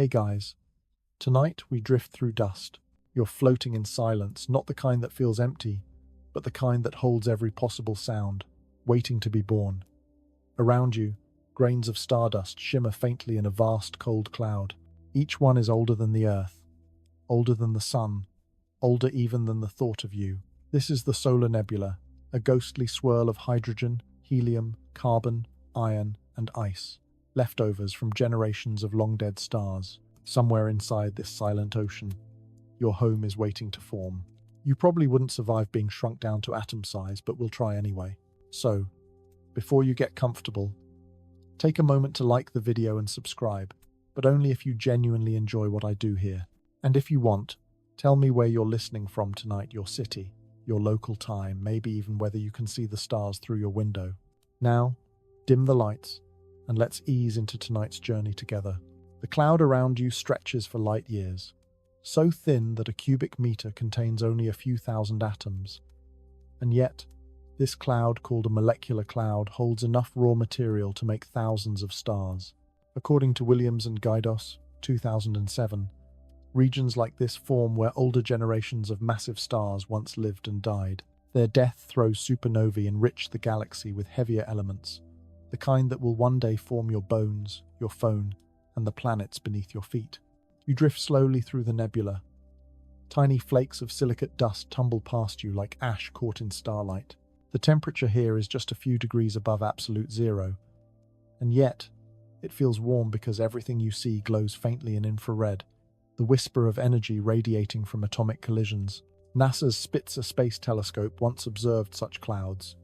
Hey guys, tonight we drift through dust. You're floating in silence, not the kind that feels empty, but the kind that holds every possible sound, waiting to be born. Around you, grains of stardust shimmer faintly in a vast cold cloud. Each one is older than the earth, older than the sun, older even than the thought of you. This is the solar nebula, a ghostly swirl of hydrogen, helium, carbon, iron, and ice, leftovers from generations of long-dead stars. Somewhere inside this silent ocean, your home is waiting to form. You probably wouldn't survive being shrunk down to atom size, but we'll try anyway. So, before you get comfortable, take a moment to like the video and subscribe, but only if you genuinely enjoy what I do here. And if you want, tell me where you're listening from tonight, your city, your local time, maybe even whether you can see the stars through your window. Now, dim the lights, and let's ease into tonight's journey together. The cloud around you stretches for light years, so thin that a cubic meter contains only a few thousand atoms. And yet, this cloud, called a molecular cloud, holds enough raw material to make thousands of stars. According to Williams and Gaidos, 2007, regions like this form where older generations of massive stars once lived and died. Their death throws supernovae enrich the galaxy with heavier elements, the kind that will one day form your bones, your phone, and the planets beneath your feet. You drift slowly through the nebula. Tiny flakes of silicate dust tumble past you like ash caught in starlight. The temperature here is just a few degrees above absolute zero, and yet it feels warm because everything you see glows faintly in infrared, the whisper of energy radiating from atomic collisions. NASA's Spitzer space telescope once observed such clouds,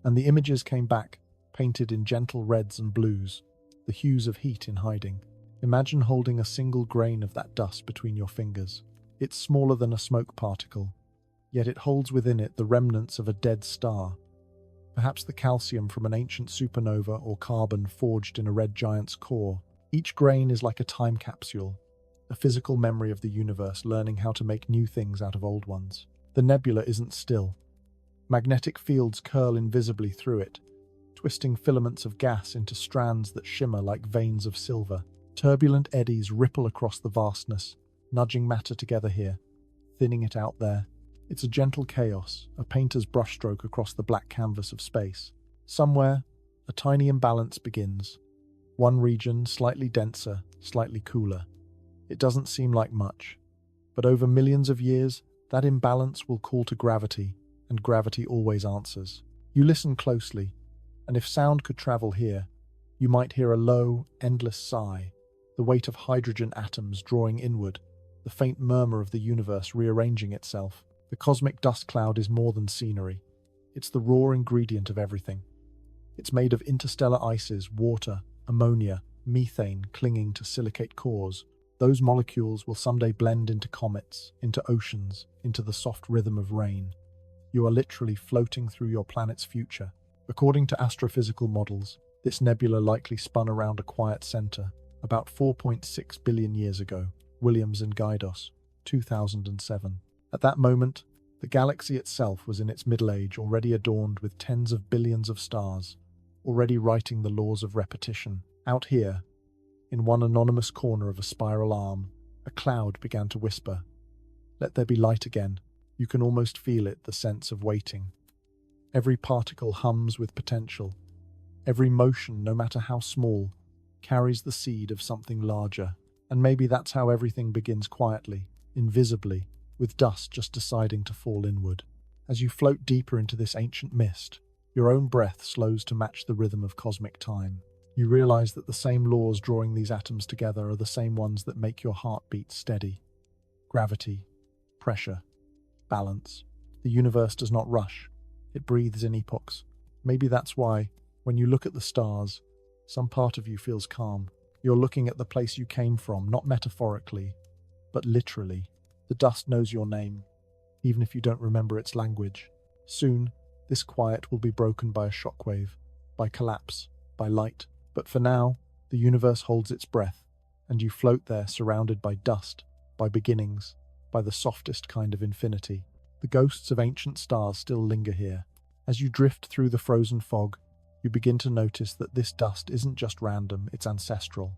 and the images came back, painted in gentle reds and blues, the hues of heat in hiding. Imagine holding a single grain of that dust between your fingers. It's smaller than a smoke particle, yet it holds within it the remnants of a dead star, perhaps the calcium from an ancient supernova or carbon forged in a red giant's core. Each grain is like a time capsule, a physical memory of the universe learning how to make new things out of old ones. The nebula isn't still. Magnetic fields curl invisibly through it, twisting filaments of gas into strands that shimmer like veins of silver. Turbulent eddies ripple across the vastness, nudging matter together here, thinning it out there. It's a gentle chaos, a painter's brushstroke across the black canvas of space. Somewhere, a tiny imbalance begins. One region slightly denser, slightly cooler. It doesn't seem like much, but over millions of years, that imbalance will call to gravity, and gravity always answers. You listen closely, and if sound could travel here, you might hear a low, endless sigh, the weight of hydrogen atoms drawing inward, the faint murmur of the universe rearranging itself. The cosmic dust cloud is more than scenery. It's the raw ingredient of everything. It's made of interstellar ices, water, ammonia, methane clinging to silicate cores. Those molecules will someday blend into comets, into oceans, into the soft rhythm of rain. You are literally floating through your planet's future. According to astrophysical models, this nebula likely spun around a quiet center about 4.6 billion years ago. Williams and Gaidos, 2007. At that moment, the galaxy itself was in its middle age, already adorned with tens of billions of stars, already writing the laws of repetition. Out here, in one anonymous corner of a spiral arm, a cloud began to whisper, "Let there be light again." You can almost feel it, the sense of waiting. Every particle hums with potential. Every motion, no matter how small, carries the seed of something larger. And maybe that's how everything begins quietly, invisibly, with dust just deciding to fall inward. As you float deeper into this ancient mist, your own breath slows to match the rhythm of cosmic time. You realize that the same laws drawing these atoms together are the same ones that make your heart beat steady. Gravity, pressure, balance. The universe does not rush. It breathes in epochs. Maybe that's why, when you look at the stars, some part of you feels calm. You're looking at the place you came from, not metaphorically, but literally. The dust knows your name, even if you don't remember its language. Soon, this quiet will be broken by a shockwave, by collapse, by light. But for now, the universe holds its breath, and you float there surrounded by dust, by beginnings, by the softest kind of infinity. The ghosts of ancient stars still linger here. As you drift through the frozen fog, you begin to notice that this dust isn't just random, it's ancestral.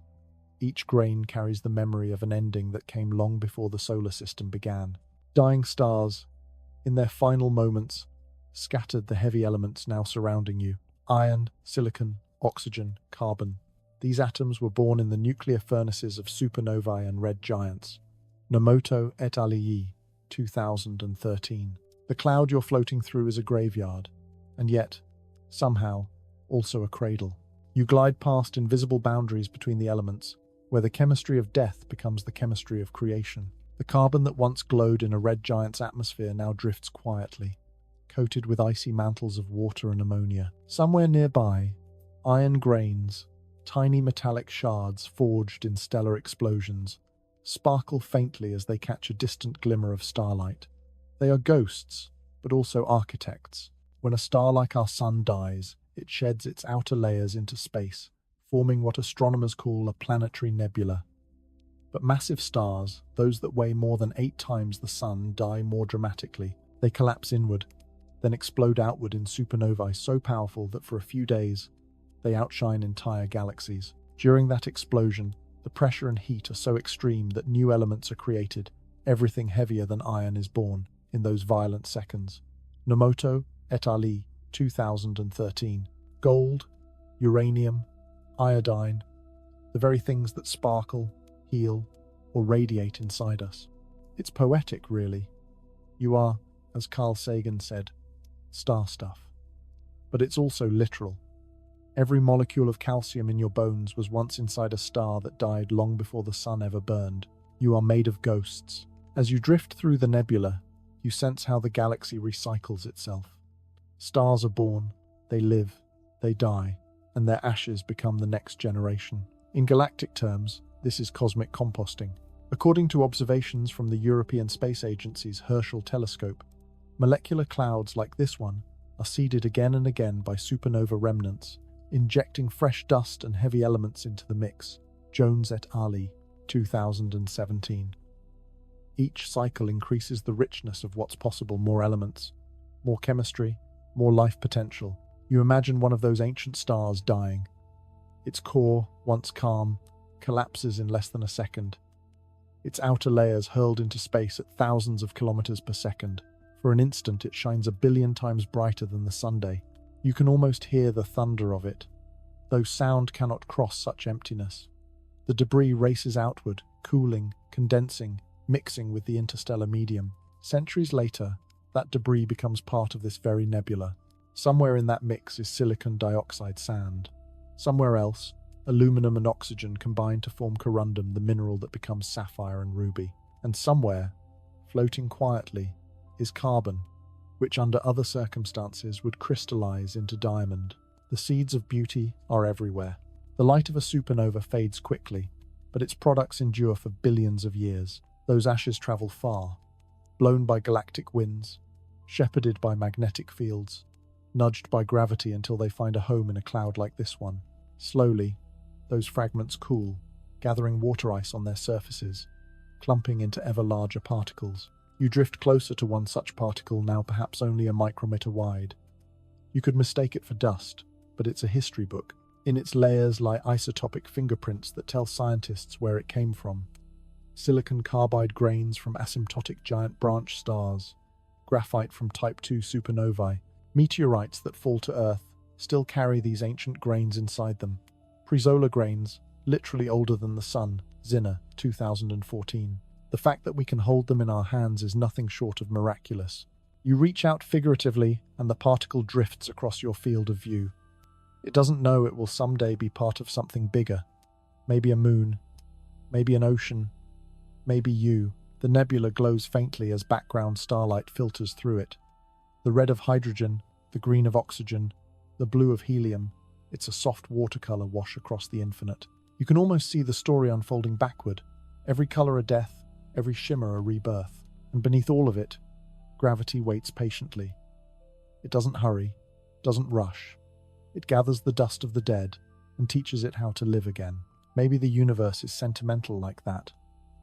Each grain carries the memory of an ending that came long before the solar system began. Dying stars, in their final moments, scattered the heavy elements now surrounding you. Iron, silicon, oxygen, carbon. These atoms were born in the nuclear furnaces of supernovae and red giants. Nomoto et al. 2013. The cloud you're floating through is a graveyard, and yet, somehow, also a cradle. You glide past invisible boundaries between the elements, where the chemistry of death becomes the chemistry of creation. The carbon that once glowed in a red giant's atmosphere now drifts quietly, coated with icy mantles of water and ammonia. Somewhere nearby, iron grains, tiny metallic shards forged in stellar explosions, sparkle faintly as they catch a distant glimmer of starlight. They are ghosts, but also architects. When a star like our Sun dies, it sheds its outer layers into space, forming what astronomers call a planetary nebula. But massive stars, those that weigh more than 8 times the Sun, die more dramatically. They collapse inward, then explode outward in supernovae so powerful that for a few days, they outshine entire galaxies. During that explosion, the pressure and heat are so extreme that new elements are created. Everything heavier than iron is born in those violent seconds. Nomoto et al. 2013. Gold, uranium, iodine, the very things that sparkle, heal, or radiate inside us. It's poetic, really. You are, as Carl Sagan said, star stuff. But it's also literal. Every molecule of calcium in your bones was once inside a star that died long before the sun ever burned. You are made of ghosts. As you drift through the nebula, you sense how the galaxy recycles itself. Stars are born, they live, they die, and their ashes become the next generation. In galactic terms, this is cosmic composting. According to observations from the European Space Agency's Herschel telescope, molecular clouds like this one are seeded again and again by supernova remnants, injecting fresh dust and heavy elements into the mix. Jones et al. 2017. Each cycle increases the richness of what's possible: more elements, more chemistry, more life potential. You imagine one of those ancient stars dying. Its core, once calm, collapses in less than a second. Its outer layers hurled into space at thousands of kilometers per second. For an instant, it shines 1 billion times brighter than the Sunday. You can almost hear the thunder of it, though sound cannot cross such emptiness. The debris races outward, cooling, condensing, mixing with the interstellar medium. Centuries later, that debris becomes part of this very nebula. Somewhere in that mix is silicon dioxide sand. Somewhere else, aluminum and oxygen combine to form corundum, the mineral that becomes sapphire and ruby. And somewhere, floating quietly, is carbon, which under other circumstances would crystallize into diamond. The seeds of beauty are everywhere. The light of a supernova fades quickly, but its products endure for billions of years. Those ashes travel far, blown by galactic winds, shepherded by magnetic fields, nudged by gravity until they find a home in a cloud like this one. Slowly, those fragments cool, gathering water ice on their surfaces, clumping into ever larger particles. You drift closer to one such particle, now perhaps only a micrometer wide. You could mistake it for dust, but it's a history book. In its layers lie isotopic fingerprints that tell scientists where it came from. Silicon carbide grains from asymptotic giant branch stars, graphite from Type II supernovae. Meteorites that fall to Earth still carry these ancient grains inside them. Presolar grains, literally older than the Sun. Zinner, 2014. The fact that we can hold them in our hands is nothing short of miraculous. You reach out figuratively, and the particle drifts across your field of view. It doesn't know it will someday be part of something bigger. Maybe a moon, maybe an ocean, maybe you. The nebula glows faintly as background starlight filters through it. The red of hydrogen, the green of oxygen, the blue of helium. It's a soft watercolor wash across the infinite. You can almost see the story unfolding backward. Every color a death, every shimmer a rebirth. And beneath all of it, gravity waits patiently. It doesn't hurry, doesn't rush. It gathers the dust of the dead and teaches it how to live again. Maybe the universe is sentimental like that.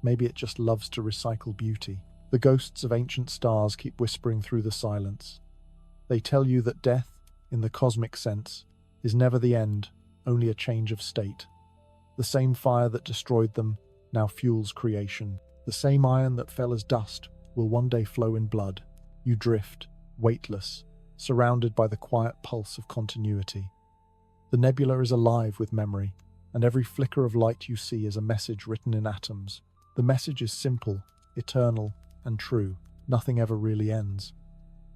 Maybe it just loves to recycle beauty. The ghosts of ancient stars keep whispering through the silence. They tell you that death, in the cosmic sense, is never the end, only a change of state. The same fire that destroyed them now fuels creation. The same iron that fell as dust will one day flow in blood. You drift, weightless, surrounded by the quiet pulse of continuity. The nebula is alive with memory, and every flicker of light you see is a message written in atoms. The message is simple, eternal, and true. Nothing ever really ends.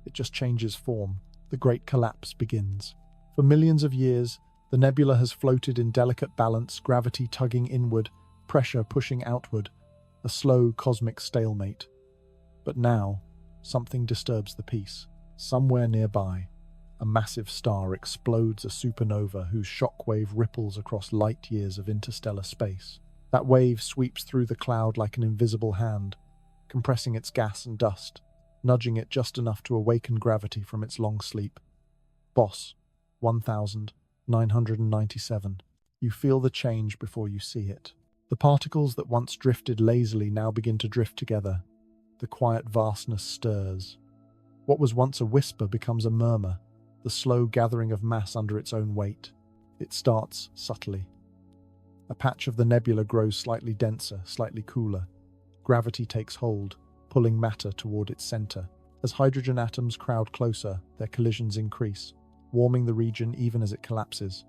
It just changes form. The great collapse begins. For millions of years, the nebula has floated in delicate balance, gravity tugging inward, pressure pushing outward, a slow cosmic stalemate. But now, something disturbs the peace. Somewhere nearby, a massive star explodes, a supernova whose shockwave ripples across light years of interstellar space. That wave sweeps through the cloud like an invisible hand, compressing its gas and dust, nudging it just enough to awaken gravity from its long sleep. Boss, 1997. You feel the change before you see it. The particles that once drifted lazily now begin to drift together. The quiet vastness stirs. What was once a whisper becomes a murmur, the slow gathering of mass under its own weight. It starts subtly. A patch of the nebula grows slightly denser, slightly cooler. Gravity takes hold, pulling matter toward its center. As hydrogen atoms crowd closer, their collisions increase, warming the region even as it collapses.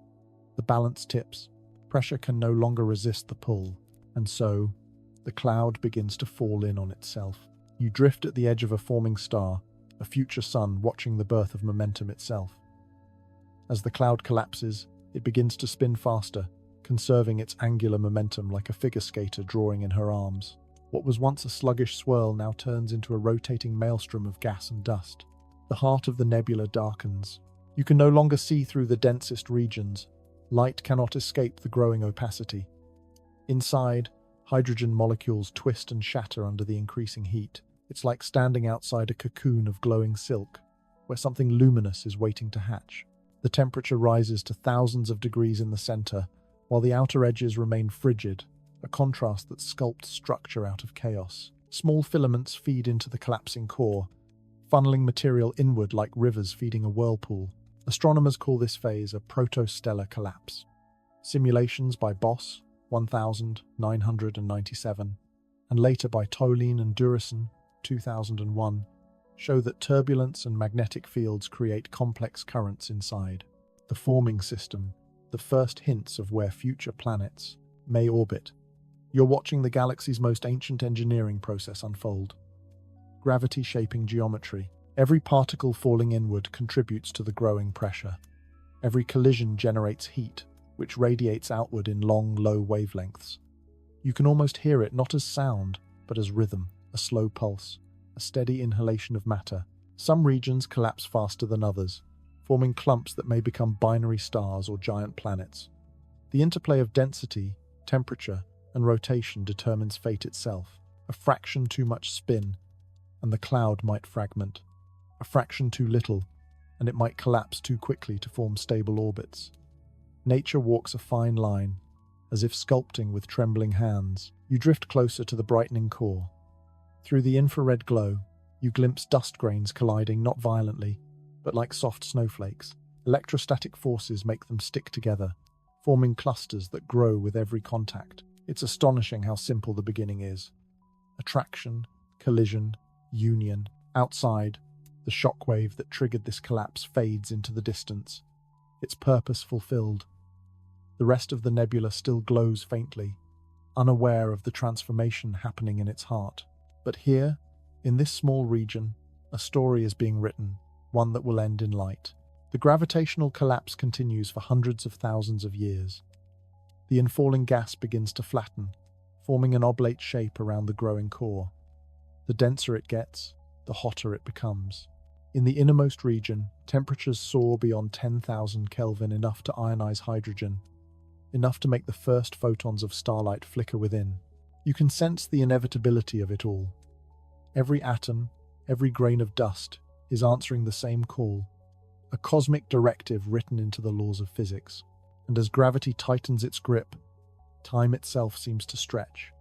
The balance tips. Pressure can no longer resist the pull, and so, the cloud begins to fall in on itself. You drift at the edge of a forming star, a future sun watching the birth of momentum itself. As the cloud collapses, it begins to spin faster, conserving its angular momentum like a figure skater drawing in her arms. What was once a sluggish swirl now turns into a rotating maelstrom of gas and dust. The heart of the nebula darkens. You can no longer see through the densest regions. Light cannot escape the growing opacity. Inside, hydrogen molecules twist and shatter under the increasing heat. It's like standing outside a cocoon of glowing silk, where something luminous is waiting to hatch. The temperature rises to thousands of degrees in the center, while the outer edges remain frigid, a contrast that sculpts structure out of chaos. Small filaments feed into the collapsing core, funneling material inward like rivers feeding a whirlpool. Astronomers call this phase a protostellar collapse. Simulations by Boss, 1997, and later by Tolin and Durison, 2001, show that turbulence and magnetic fields create complex currents inside. The forming system, the first hints of where future planets may orbit. You're watching the galaxy's most ancient engineering process unfold. Gravity shaping geometry. Every particle falling inward contributes to the growing pressure. Every collision generates heat, which radiates outward in long, low wavelengths. You can almost hear it not as sound, but as rhythm, a slow pulse, a steady inhalation of matter. Some regions collapse faster than others, forming clumps that may become binary stars or giant planets. The interplay of density, temperature, and rotation determines fate itself. A fraction too much spin, and the cloud might fragment. A fraction too little, and it might collapse too quickly to form stable orbits. Nature walks a fine line, as if sculpting with trembling hands. You drift closer to the brightening core. Through the infrared glow, you glimpse dust grains colliding not violently, but like soft snowflakes. Electrostatic forces make them stick together, forming clusters that grow with every contact. It's astonishing how simple the beginning is. Attraction, collision, union. Outside, the shockwave that triggered this collapse fades into the distance, its purpose fulfilled. The rest of the nebula still glows faintly, unaware of the transformation happening in its heart. But here, in this small region, a story is being written, one that will end in light. The gravitational collapse continues for hundreds of thousands of years. The infalling gas begins to flatten, forming an oblate shape around the growing core. The denser it gets, the hotter it becomes. In the innermost region, temperatures soar beyond 10,000 Kelvin, enough to ionize hydrogen, enough to make the first photons of starlight flicker within. You can sense the inevitability of it all. Every atom, every grain of dust, is answering the same call, a cosmic directive written into the laws of physics. And as gravity tightens its grip, time itself seems to stretch.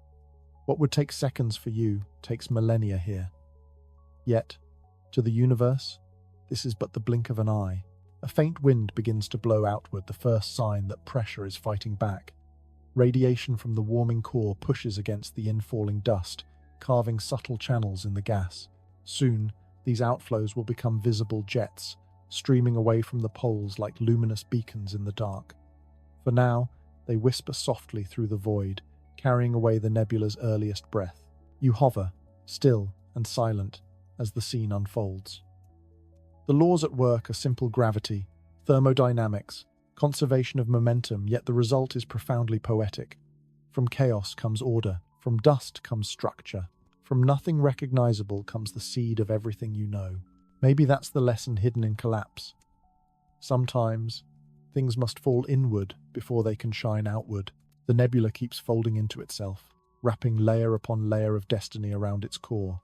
What would take seconds for you takes millennia here. Yet, to the universe, this is but the blink of an eye. A faint wind begins to blow outward, the first sign that pressure is fighting back. Radiation from the warming core pushes against the infalling dust, carving subtle channels in the gas. Soon, these outflows will become visible jets, streaming away from the poles like luminous beacons in the dark. For now, they whisper softly through the void, carrying away the nebula's earliest breath. You hover, still and silent, as the scene unfolds. The laws at work are simple gravity, thermodynamics, conservation of momentum, yet the result is profoundly poetic. From chaos comes order, from dust comes structure, from nothing recognizable comes the seed of everything you know. Maybe that's the lesson hidden in collapse. Sometimes, things must fall inward before they can shine outward. The nebula keeps folding into itself, wrapping layer upon layer of destiny around its core.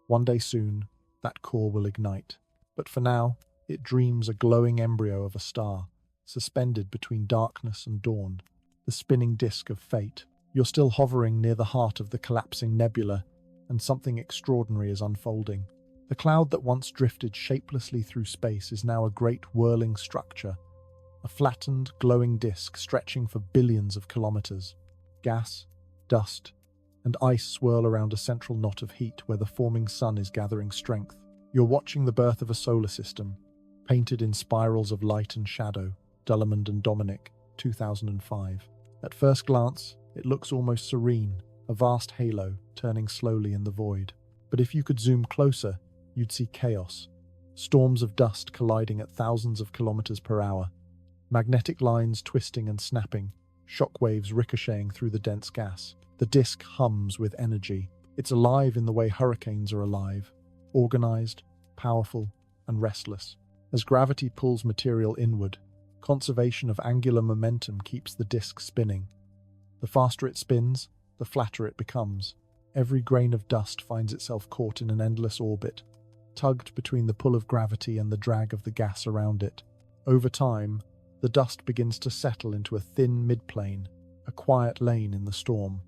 One day soon, that core will ignite. But for now, it dreams a glowing embryo of a star, suspended between darkness and dawn, the spinning disk of fate. You're still hovering near the heart of the collapsing nebula, and something extraordinary is unfolding. The cloud that once drifted shapelessly through space is now a great whirling structure, a flattened, glowing disk stretching for billions of kilometers. Gas, dust, and ice swirl around a central knot of heat where the forming sun is gathering strength. You're watching the birth of a solar system, painted in spirals of light and shadow. Dullemond and Dominic, 2005. At first glance, it looks almost serene, a vast halo turning slowly in the void. But if you could zoom closer, you'd see chaos. Storms of dust colliding at thousands of kilometers per hour. Magnetic lines twisting and snapping, shockwaves ricocheting through the dense gas. The disk hums with energy. It's alive in the way hurricanes are alive. Organized, powerful, and restless. As gravity pulls material inward, conservation of angular momentum keeps the disk spinning. The faster it spins, the flatter it becomes. Every grain of dust finds itself caught in an endless orbit, tugged between the pull of gravity and the drag of the gas around it. Over time, the dust begins to settle into a thin midplane, a quiet lane in the storm.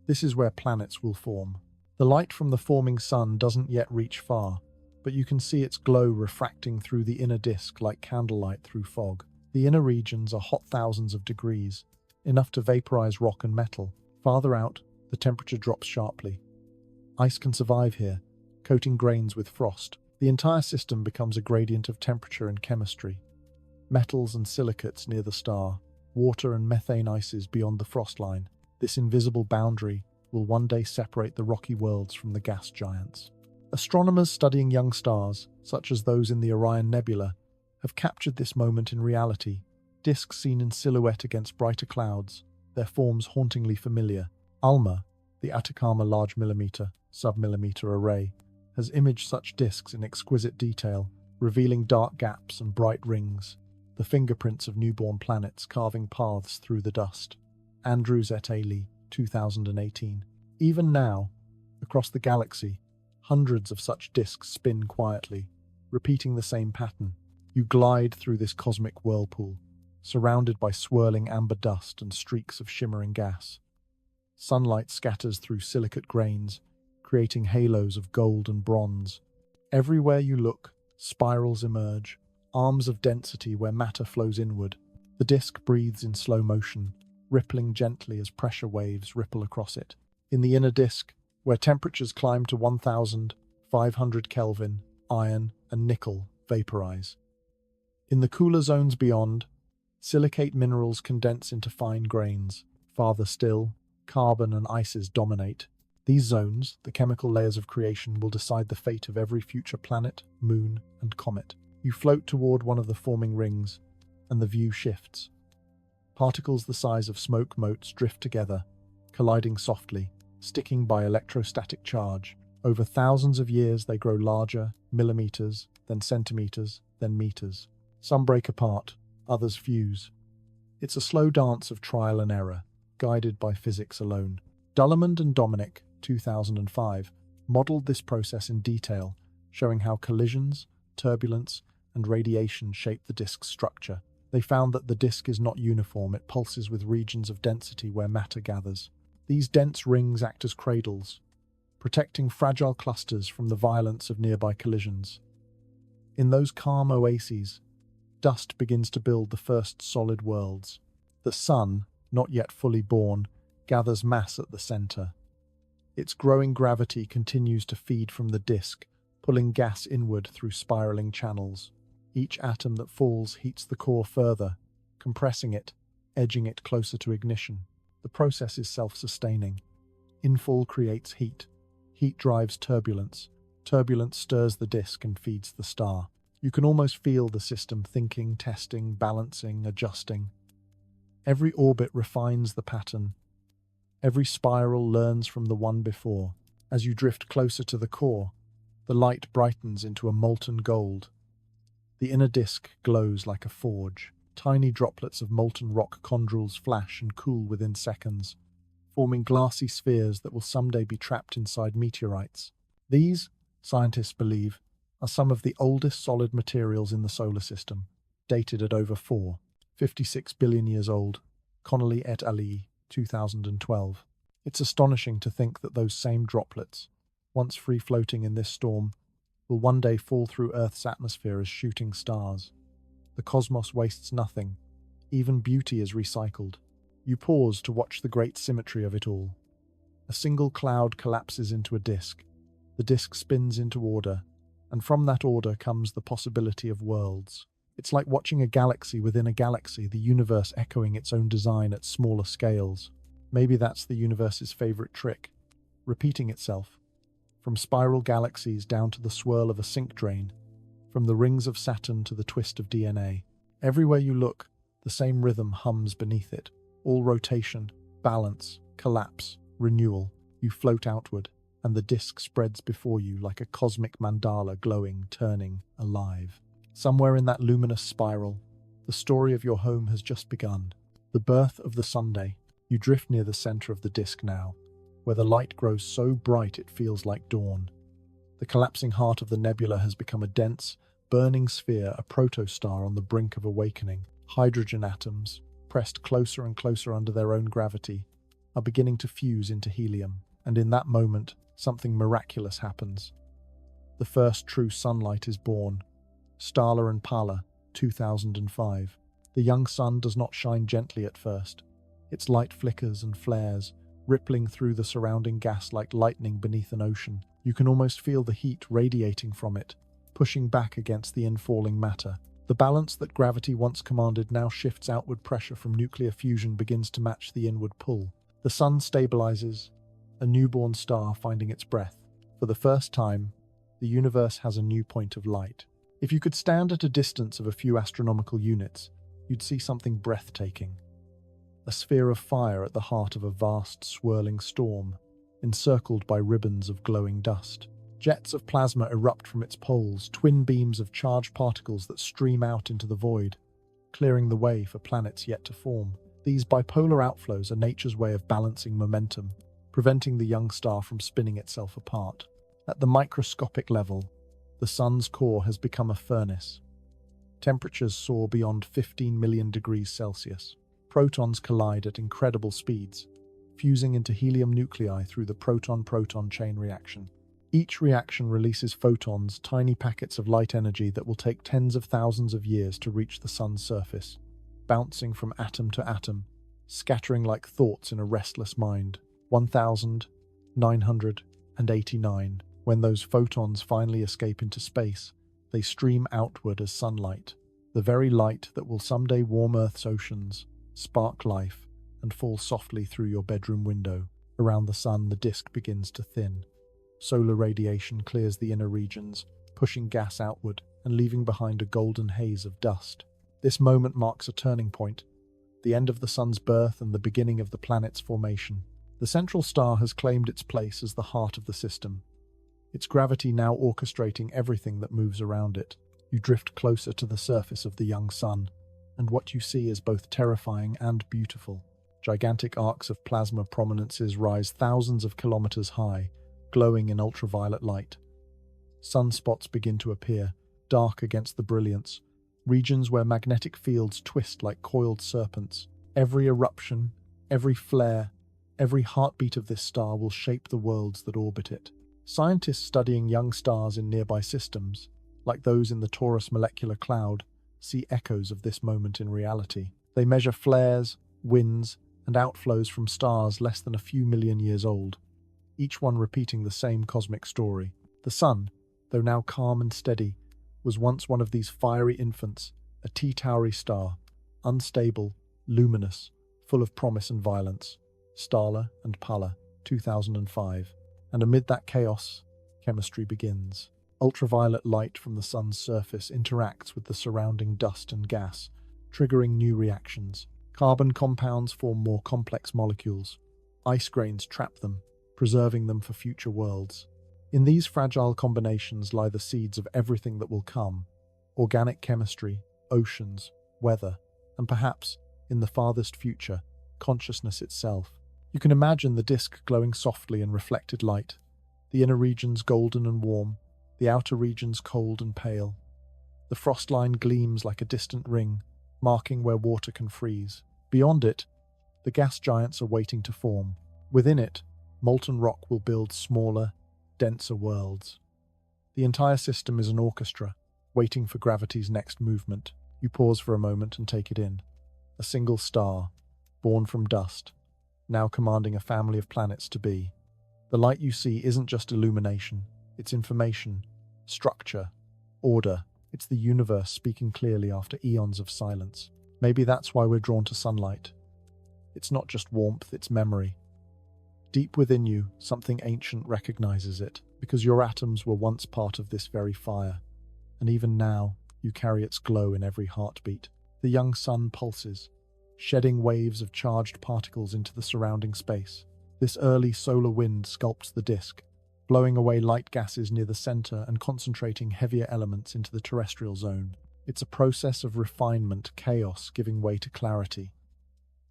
This is where planets will form. The light from the forming sun doesn't yet reach far, but you can see its glow refracting through the inner disk like candlelight through fog. The inner regions are hot thousands of degrees, enough to vaporize rock and metal. Farther out, the temperature drops sharply. Ice can survive here, coating grains with frost. The entire system becomes a gradient of temperature and chemistry. Metals and silicates near the star, water and methane ices beyond the frost line. This invisible boundary will one day separate the rocky worlds from the gas giants. Astronomers studying young stars, such as those in the Orion Nebula, have captured this moment in reality. Disks seen in silhouette against brighter clouds, their forms hauntingly familiar. ALMA, the Atacama Large Millimeter, Submillimeter Array, has imaged such disks in exquisite detail, revealing dark gaps and bright rings, the fingerprints of newborn planets carving paths through the dust. Andrews et al., 2018. Even now, across the galaxy, hundreds of such disks spin quietly, repeating the same pattern. You glide through this cosmic whirlpool, surrounded by swirling amber dust and streaks of shimmering gas. Sunlight scatters through silicate grains, creating halos of gold and bronze. Everywhere you look, spirals emerge, arms of density where matter flows inward. The disk breathes in slow motion, rippling gently as pressure waves ripple across it. In the inner disk, where temperatures climb to 1,500 Kelvin, iron and nickel vaporize. In the cooler zones beyond, silicate minerals condense into fine grains. Farther still, carbon and ices dominate. These zones, the chemical layers of creation, will decide the fate of every future planet, moon, and comet. You float toward one of the forming rings, and the view shifts. Particles the size of smoke motes drift together, colliding softly, sticking by electrostatic charge. Over thousands of years they grow larger, millimeters, then centimeters, then meters. Some break apart, others fuse. It's a slow dance of trial and error, guided by physics alone. Dullemond and Dominic, 2005, modeled this process in detail, showing how collisions, turbulence, and radiation shape the disk's structure. They found that the disk is not uniform, it pulses with regions of density where matter gathers. These dense rings act as cradles, protecting fragile clusters from the violence of nearby collisions. In those calm oases, dust begins to build the first solid worlds. The sun, not yet fully born, gathers mass at the center. Its growing gravity continues to feed from the disk, pulling gas inward through spiraling channels. Each atom that falls heats the core further, compressing it, edging it closer to ignition. The process is self-sustaining. Infall creates heat. Heat drives turbulence. Turbulence stirs the disk and feeds the star. You can almost feel the system thinking, testing, balancing, adjusting. Every orbit refines the pattern. Every spiral learns from the one before. As you drift closer to the core, the light brightens into a molten gold. The inner disk glows like a forge. Tiny droplets of molten rock chondrules flash and cool within seconds, forming glassy spheres that will someday be trapped inside meteorites. These, scientists believe, are some of the oldest solid materials in the solar system, dated at over 4.6 billion years old. Connolly et al., 2012. It's astonishing to think that those same droplets, once free-floating in this storm, will one day fall through Earth's atmosphere as shooting stars. The cosmos wastes nothing. Even beauty is recycled. You pause to watch the great symmetry of it all. A single cloud collapses into a disk. The disk spins into order, and from that order comes the possibility of worlds. It's like watching a galaxy within a galaxy, the universe echoing its own design at smaller scales. Maybe that's the universe's favorite trick, repeating itself. From spiral galaxies down to the swirl of a sink drain, from the rings of Saturn to the twist of DNA. Everywhere you look, the same rhythm hums beneath it. All rotation, balance, collapse, renewal. You float outward, and the disk spreads before you like a cosmic mandala glowing, turning, alive. Somewhere in that luminous spiral, the story of your home has just begun. The birth of the Sunday. You drift near the center of the disk now, where the light grows so bright it feels like dawn. The collapsing heart of the nebula has become a dense, burning sphere, a protostar on the brink of awakening. Hydrogen atoms, pressed closer and closer under their own gravity, are beginning to fuse into helium. And in that moment, something miraculous happens. The first true sunlight is born. Stala and Pala, 2005. The young sun does not shine gently at first. Its light flickers and flares, rippling through the surrounding gas like lightning beneath an ocean. You can almost feel the heat radiating from it, pushing back against the infalling matter. The balance that gravity once commanded now shifts. Outward pressure from nuclear fusion begins to match the inward pull. The sun stabilizes, a newborn star finding its breath. For the first time, the universe has a new point of light. If you could stand at a distance of a few astronomical units, you'd see something breathtaking. A sphere of fire at the heart of a vast, swirling storm, encircled by ribbons of glowing dust. Jets of plasma erupt from its poles, twin beams of charged particles that stream out into the void, clearing the way for planets yet to form. These bipolar outflows are nature's way of balancing momentum, preventing the young star from spinning itself apart. At the microscopic level, the sun's core has become a furnace. Temperatures soar beyond 15 million degrees Celsius. Protons collide at incredible speeds, fusing into helium nuclei through the proton-proton chain reaction. Each reaction releases photons, tiny packets of light energy that will take tens of thousands of years to reach the sun's surface, bouncing from atom to atom, scattering like thoughts in a restless mind. 1989. When those photons finally escape into space, they stream outward as sunlight, the very light that will someday warm Earth's oceans, spark life, and fall softly through your bedroom window. Around the sun, the disk begins to thin. Solar radiation clears the inner regions, pushing gas outward and leaving behind a golden haze of dust. This moment marks a turning point, the end of the sun's birth and the beginning of the planet's formation. The central star has claimed its place as the heart of the system, its gravity now orchestrating everything that moves around it. You drift closer to the surface of the young sun, and what you see is both terrifying and beautiful. Gigantic arcs of plasma prominences rise thousands of kilometers high, glowing in ultraviolet light. Sunspots begin to appear, dark against the brilliance, regions where magnetic fields twist like coiled serpents. Every eruption, every flare, every heartbeat of this star will shape the worlds that orbit it. Scientists studying young stars in nearby systems, like those in the Taurus molecular cloud, see echoes of this moment in reality. They measure flares, winds, and outflows from stars less than a few million years old, each one repeating the same cosmic story. The sun, though now calm and steady, was once one of these fiery infants, a T-Tauri star, unstable, luminous, full of promise and violence. Starla and Pala, 2005. And amid that chaos, chemistry begins. Ultraviolet light from the sun's surface interacts with the surrounding dust and gas, triggering new reactions. Carbon compounds form more complex molecules. Ice grains trap them, preserving them for future worlds. In these fragile combinations lie the seeds of everything that will come: organic chemistry, oceans, weather, and perhaps, in the farthest future, consciousness itself. You can imagine the disk glowing softly in reflected light, the inner regions golden and warm, the outer regions cold and pale. The frost line gleams like a distant ring, marking where water can freeze. Beyond it, the gas giants are waiting to form. Within it, molten rock will build smaller, denser worlds. The entire system is an orchestra, waiting for gravity's next movement. You pause for a moment and take it in. A single star, born from dust, now commanding a family of planets to be. The light you see isn't just illumination, it's information, structure, order. It's the universe speaking clearly after eons of silence. Maybe that's why we're drawn to sunlight. It's not just warmth, it's memory. Deep within you, something ancient recognizes it, because your atoms were once part of this very fire, and even now, you carry its glow in every heartbeat. The young sun pulses, shedding waves of charged particles into the surrounding space. This early solar wind sculpts the disk, blowing away light gases near the center and concentrating heavier elements into the terrestrial zone. It's a process of refinement, chaos giving way to clarity.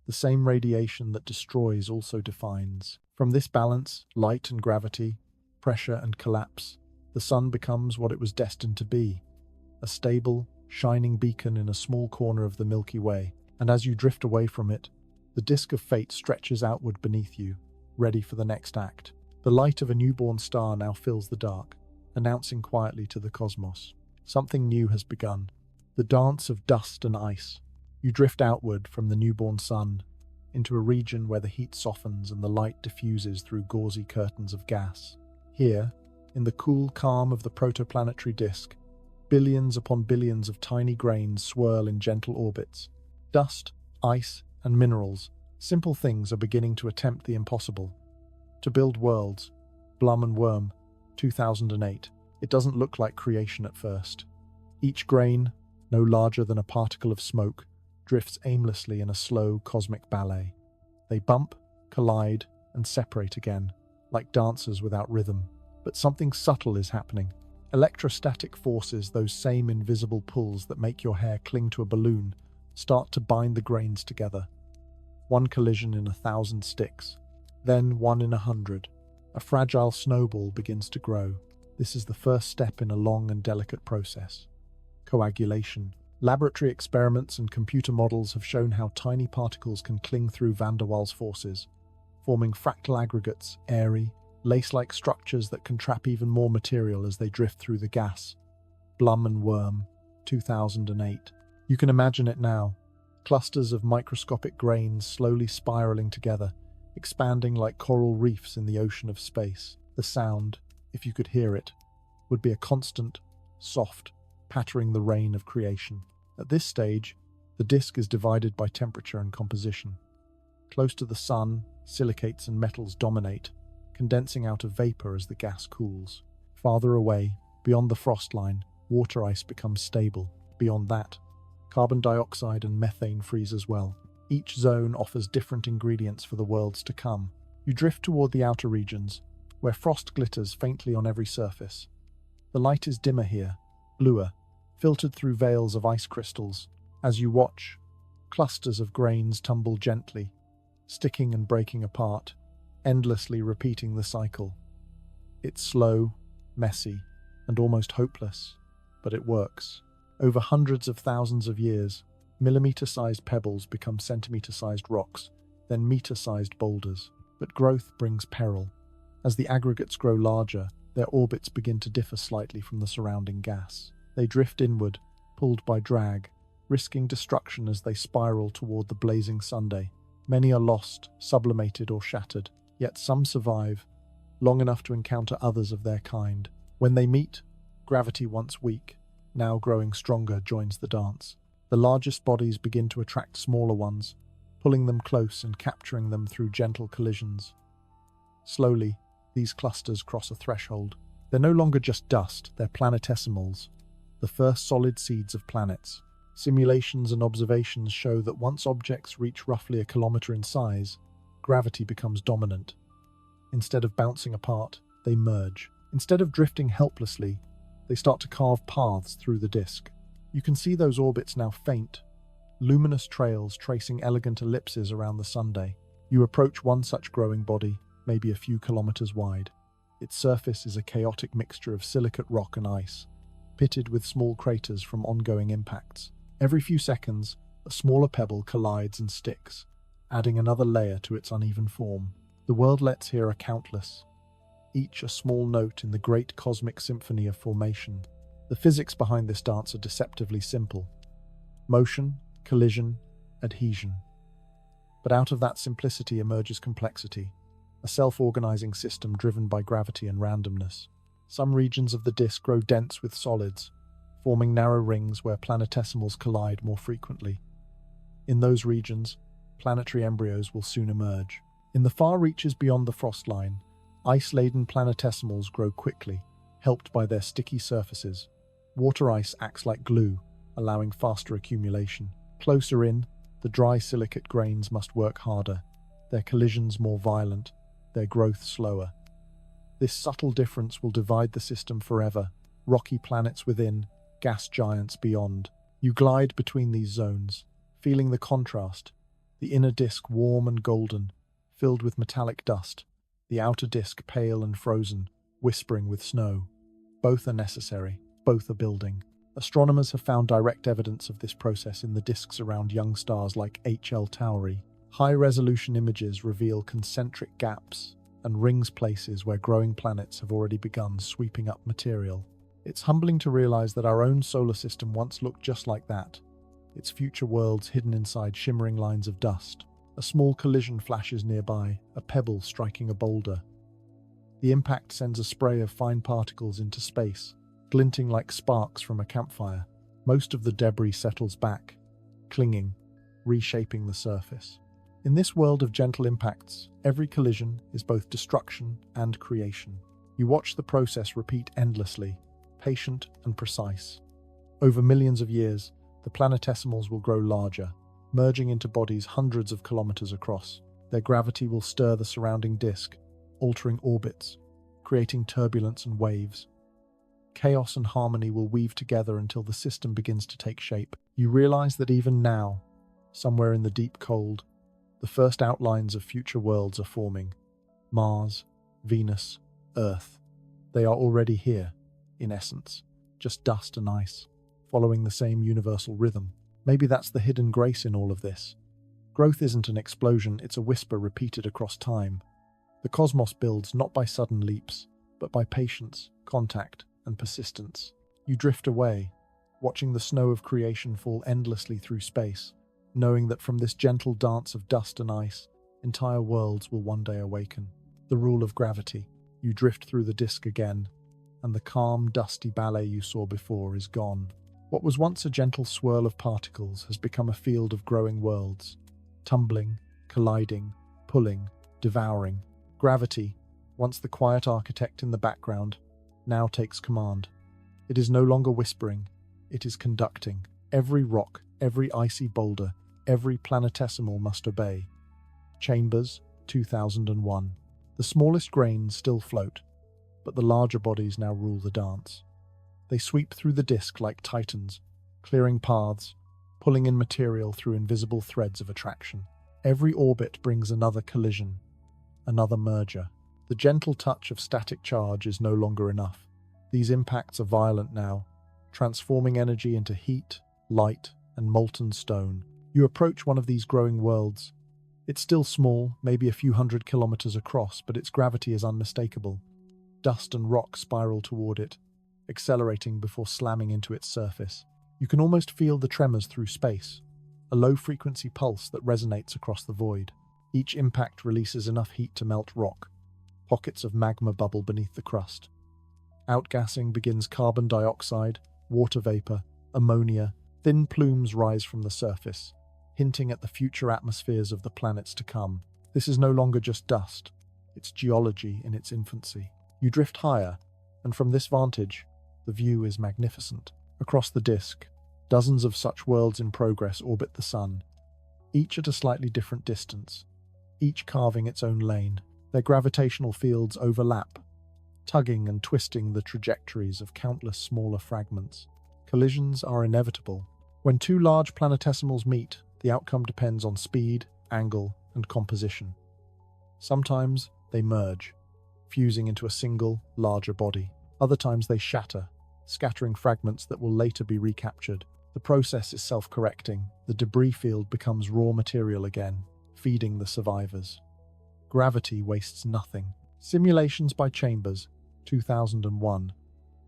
The same radiation that destroys also defines. From this balance, light and gravity, pressure and collapse, the sun becomes what it was destined to be, a stable, shining beacon in a small corner of the Milky Way. And as you drift away from it, the disk of fate stretches outward beneath you, ready for the next act. The light of a newborn star now fills the dark, announcing quietly to the cosmos. Something new has begun. The dance of dust and ice. You drift outward from the newborn sun, into a region where the heat softens and the light diffuses through gauzy curtains of gas. Here, in the cool calm of the protoplanetary disk, billions upon billions of tiny grains swirl in gentle orbits. Dust, ice, and minerals, simple things, are beginning to attempt the impossible. To build worlds. Blum and Worm, 2008. It doesn't look like creation at first. Each grain, no larger than a particle of smoke, drifts aimlessly in a slow cosmic ballet. They bump, collide, and separate again, like dancers without rhythm. But something subtle is happening. Electrostatic forces, those same invisible pulls that make your hair cling to a balloon, start to bind the grains together. One collision in 1,000 sticks, then one in 100. A fragile snowball begins to grow. This is the first step in a long and delicate process. Coagulation. Laboratory experiments and computer models have shown how tiny particles can cling through van der Waals forces, forming fractal aggregates, airy, lace-like structures that can trap even more material as they drift through the gas. Blum and Worm, 2008. You can imagine it now. Clusters of microscopic grains slowly spiraling together, expanding like coral reefs in the ocean of space. The sound, if you could hear it, would be a constant, soft, pattering the rain of creation. At this stage, the disk is divided by temperature and composition. Close to the sun, silicates and metals dominate, condensing out of vapor as the gas cools. Farther away, beyond the frost line, water ice becomes stable. Beyond that, carbon dioxide and methane freeze as well. Each zone offers different ingredients for the worlds to come. You drift toward the outer regions, where frost glitters faintly on every surface. The light is dimmer here, bluer, filtered through veils of ice crystals. As you watch, clusters of grains tumble gently, sticking and breaking apart, endlessly repeating the cycle. It's slow, messy, and almost hopeless, but it works. Over hundreds of thousands of years, millimeter-sized pebbles become centimeter-sized rocks, then meter-sized boulders. But growth brings peril. As the aggregates grow larger, their orbits begin to differ slightly from the surrounding gas. They drift inward, pulled by drag, risking destruction as they spiral toward the blazing Sunday. Many are lost, sublimated, or shattered, yet some survive, long enough to encounter others of their kind. When they meet, gravity once weak, now growing stronger, joins the dance. The largest bodies begin to attract smaller ones, pulling them close and capturing them through gentle collisions. Slowly, these clusters cross a threshold. They're no longer just dust, they're planetesimals, the first solid seeds of planets. Simulations and observations show that once objects reach roughly a kilometer in size, gravity becomes dominant. Instead of bouncing apart, they merge. Instead of drifting helplessly, they start to carve paths through the disk. You can see those orbits now faint, luminous trails tracing elegant ellipses around the Sunday. You approach one such growing body, maybe a few kilometers wide. Its surface is a chaotic mixture of silicate rock and ice, pitted with small craters from ongoing impacts. Every few seconds, a smaller pebble collides and sticks, adding another layer to its uneven form. The worldlets here are countless, each a small note in the great cosmic symphony of formation. The physics behind this dance are deceptively simple: motion, collision, adhesion. But out of that simplicity emerges complexity, a self-organizing system driven by gravity and randomness. Some regions of the disk grow dense with solids, forming narrow rings where planetesimals collide more frequently. In those regions, planetary embryos will soon emerge. In the far reaches beyond the frost line, ice-laden planetesimals grow quickly, helped by their sticky surfaces. Water ice acts like glue, allowing faster accumulation. Closer in, the dry silicate grains must work harder, their collisions more violent, their growth slower. This subtle difference will divide the system forever, rocky planets within, gas giants beyond. You glide between these zones, feeling the contrast, the inner disk warm and golden, filled with metallic dust, the outer disk pale and frozen, whispering with snow. Both are necessary, both are building. Astronomers have found direct evidence of this process in the disks around young stars like HL Tauri. High-resolution images reveal concentric gaps and rings, places where growing planets have already begun sweeping up material. It's humbling to realize that our own solar system once looked just like that, its future worlds hidden inside shimmering lines of dust. A small collision flashes nearby, a pebble striking a boulder. The impact sends a spray of fine particles into space, glinting like sparks from a campfire. Most of the debris settles back, clinging, reshaping the surface. In this world of gentle impacts, every collision is both destruction and creation. You watch the process repeat endlessly, patient and precise. Over millions of years, the planetesimals will grow larger, merging into bodies hundreds of kilometers across. Their gravity will stir the surrounding disk, altering orbits, creating turbulence and waves. Chaos and harmony will weave together until the system begins to take shape. You realize that even now, somewhere in the deep cold, the first outlines of future worlds are forming. Mars, Venus, Earth. They are already here, in essence, just dust and ice, following the same universal rhythm. Maybe that's the hidden grace in all of this. Growth isn't an explosion, it's a whisper repeated across time. The cosmos builds not by sudden leaps, but by patience, contact, and persistence. You drift away, watching the snow of creation fall endlessly through space, knowing that from this gentle dance of dust and ice, entire worlds will one day awaken. The rule of gravity. You drift through the disk again, and the calm, dusty ballet you saw before is gone. What was once a gentle swirl of particles has become a field of growing worlds, tumbling, colliding, pulling, devouring. Gravity, once the quiet architect in the background, now takes command. It is no longer whispering, it is conducting. Every rock, every icy boulder, every planetesimal must obey. Chambers, 2001. The smallest grains still float, but the larger bodies now rule the dance. They sweep through the disk like titans, clearing paths, pulling in material through invisible threads of attraction. Every orbit brings another collision, another merger. The gentle touch of static charge is no longer enough. These impacts are violent now, transforming energy into heat, light, and molten stone. You approach one of these growing worlds. It's still small, maybe a few hundred kilometers across, but its gravity is unmistakable. Dust and rock spiral toward it, accelerating before slamming into its surface. You can almost feel the tremors through space, a low-frequency pulse that resonates across the void. Each impact releases enough heat to melt rock. Pockets of magma bubble beneath the crust. Outgassing begins carbon dioxide, water vapor, ammonia. Thin plumes rise from the surface, hinting at the future atmospheres of the planets to come. This is no longer just dust. It's geology in its infancy. You drift higher, and from this vantage, the view is magnificent. Across the disk, dozens of such worlds in progress orbit the Sun, each at a slightly different distance, each carving its own lane. Their gravitational fields overlap, tugging and twisting the trajectories of countless smaller fragments. Collisions are inevitable. When two large planetesimals meet, the outcome depends on speed, angle, and composition. Sometimes they merge, fusing into a single, larger body. Other times they shatter, scattering fragments that will later be recaptured. The process is self-correcting. The debris field becomes raw material again, feeding the survivors. Gravity wastes nothing. Simulations by Chambers, 2001,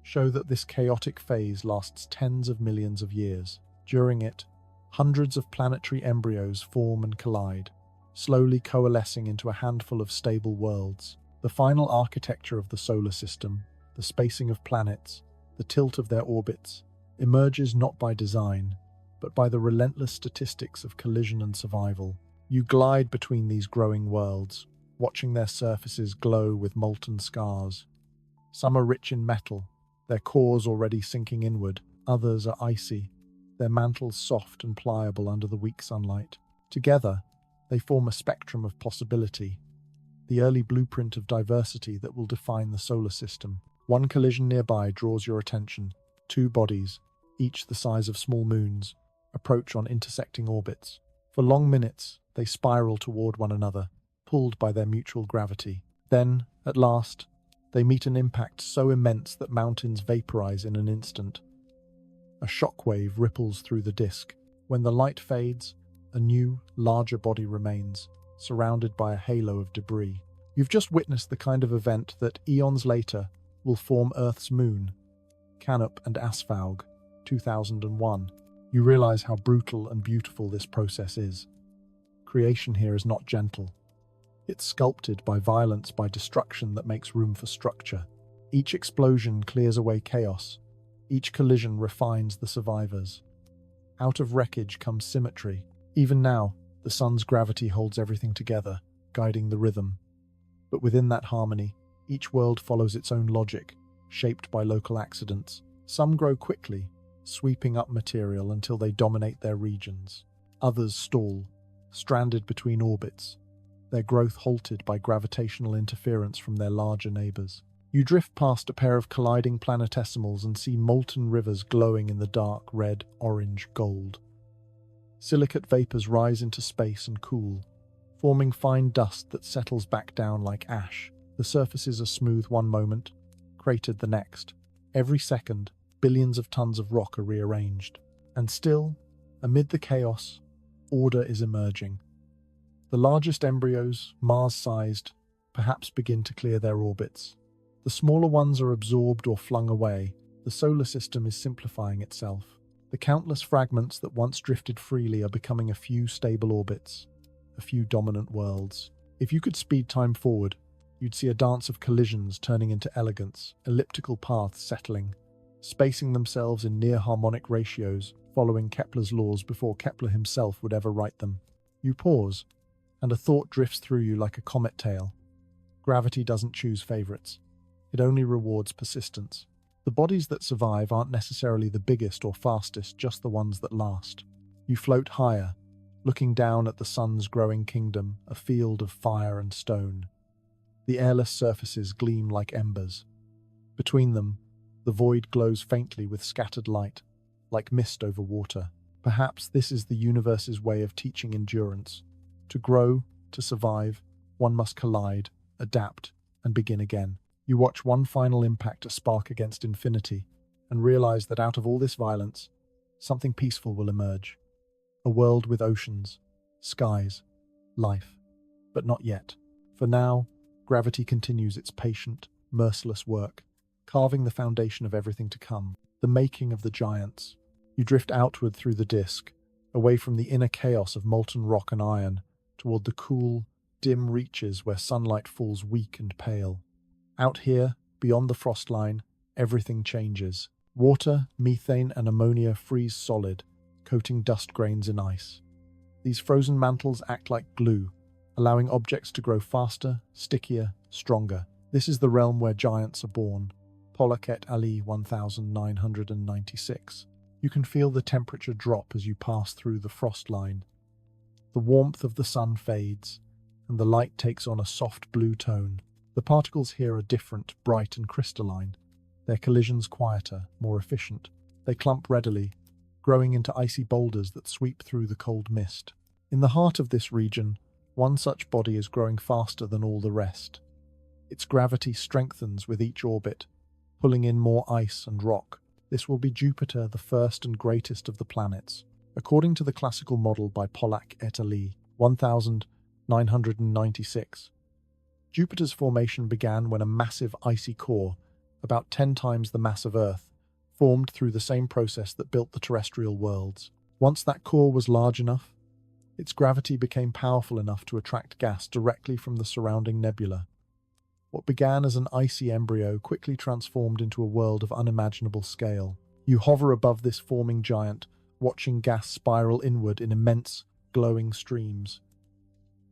show that this chaotic phase lasts tens of millions of years. During it, hundreds of planetary embryos form and collide, slowly coalescing into a handful of stable worlds. The final architecture of the solar system, the spacing of planets, the tilt of their orbits, emerges not by design, but by the relentless statistics of collision and survival. You glide between these growing worlds, watching their surfaces glow with molten scars. Some are rich in metal, their cores already sinking inward. Others are icy, their mantles soft and pliable under the weak sunlight. Together, they form a spectrum of possibility, the early blueprint of diversity that will define the solar system. One collision nearby draws your attention. Two bodies, each the size of small moons, approach on intersecting orbits. For long minutes, they spiral toward one another, pulled by their mutual gravity. Then, at last, they meet an impact so immense that mountains vaporize in an instant. A shockwave ripples through the disk. When the light fades, a new, larger body remains, surrounded by a halo of debris. You've just witnessed the kind of event that, eons later, will form Earth's moon. Canop and Asfaug, 2001. You realize how brutal and beautiful this process is. Creation here is not gentle. It's sculpted by violence, by destruction that makes room for structure. Each explosion clears away chaos. Each collision refines the survivors. Out of wreckage comes symmetry. Even now, the sun's gravity holds everything together, guiding the rhythm. But within that harmony, each world follows its own logic, shaped by local accidents. Some grow quickly, sweeping up material until they dominate their regions. Others stall, stranded between orbits, their growth halted by gravitational interference from their larger neighbors. You drift past a pair of colliding planetesimals and see molten rivers glowing in the dark red, orange, gold. Silicate vapors rise into space and cool, forming fine dust that settles back down like ash. The surfaces are smooth one moment, cratered the next. Every second, billions of tons of rock are rearranged. And still, amid the chaos, order is emerging. The largest embryos, Mars-sized, perhaps begin to clear their orbits. The smaller ones are absorbed or flung away. The solar system is simplifying itself. The countless fragments that once drifted freely are becoming a few stable orbits, a few dominant worlds. If you could speed time forward, you'd see a dance of collisions turning into elegance, elliptical paths settling, spacing themselves in near harmonic ratios, following Kepler's laws before Kepler himself would ever write them. You pause, and a thought drifts through you like a comet tail. Gravity doesn't choose favorites. It only rewards persistence. The bodies that survive aren't necessarily the biggest or fastest, just the ones that last. You float higher, looking down at the sun's growing kingdom, a field of fire and stone. The airless surfaces gleam like embers. Between them, the void glows faintly with scattered light, like mist over water. Perhaps this is the universe's way of teaching endurance. To grow, to survive, one must collide, adapt, and begin again. You watch one final impact, a spark against infinity, and realize that out of all this violence, something peaceful will emerge. A world with oceans, skies, life. But not yet. For now, gravity continues its patient, merciless work, carving the foundation of everything to come. The making of the giants. You drift outward through the disk, away from the inner chaos of molten rock and iron, toward the cool, dim reaches where sunlight falls weak and pale. Out here, beyond the frost line, everything changes. Water, methane, and ammonia freeze solid, coating dust grains in ice. These frozen mantles act like glue, allowing objects to grow faster, stickier, stronger. This is the realm where giants are born. Pollock et al. 1996. You can feel the temperature drop as you pass through the frost line. The warmth of the sun fades, and the light takes on a soft blue tone. The particles here are different, bright and crystalline. Their collisions quieter, more efficient. They clump readily, growing into icy boulders that sweep through the cold mist. In the heart of this region, one such body is growing faster than all the rest. Its gravity strengthens with each orbit, pulling in more ice and rock. This will be Jupiter, the first and greatest of the planets. According to the classical model by Pollock et al. 1996, Jupiter's formation began when a massive icy core, about 10 times the mass of Earth, formed through the same process that built the terrestrial worlds. Once that core was large enough, its gravity became powerful enough to attract gas directly from the surrounding nebula. What began as an icy embryo quickly transformed into a world of unimaginable scale. You hover above this forming giant, watching gas spiral inward in immense, glowing streams.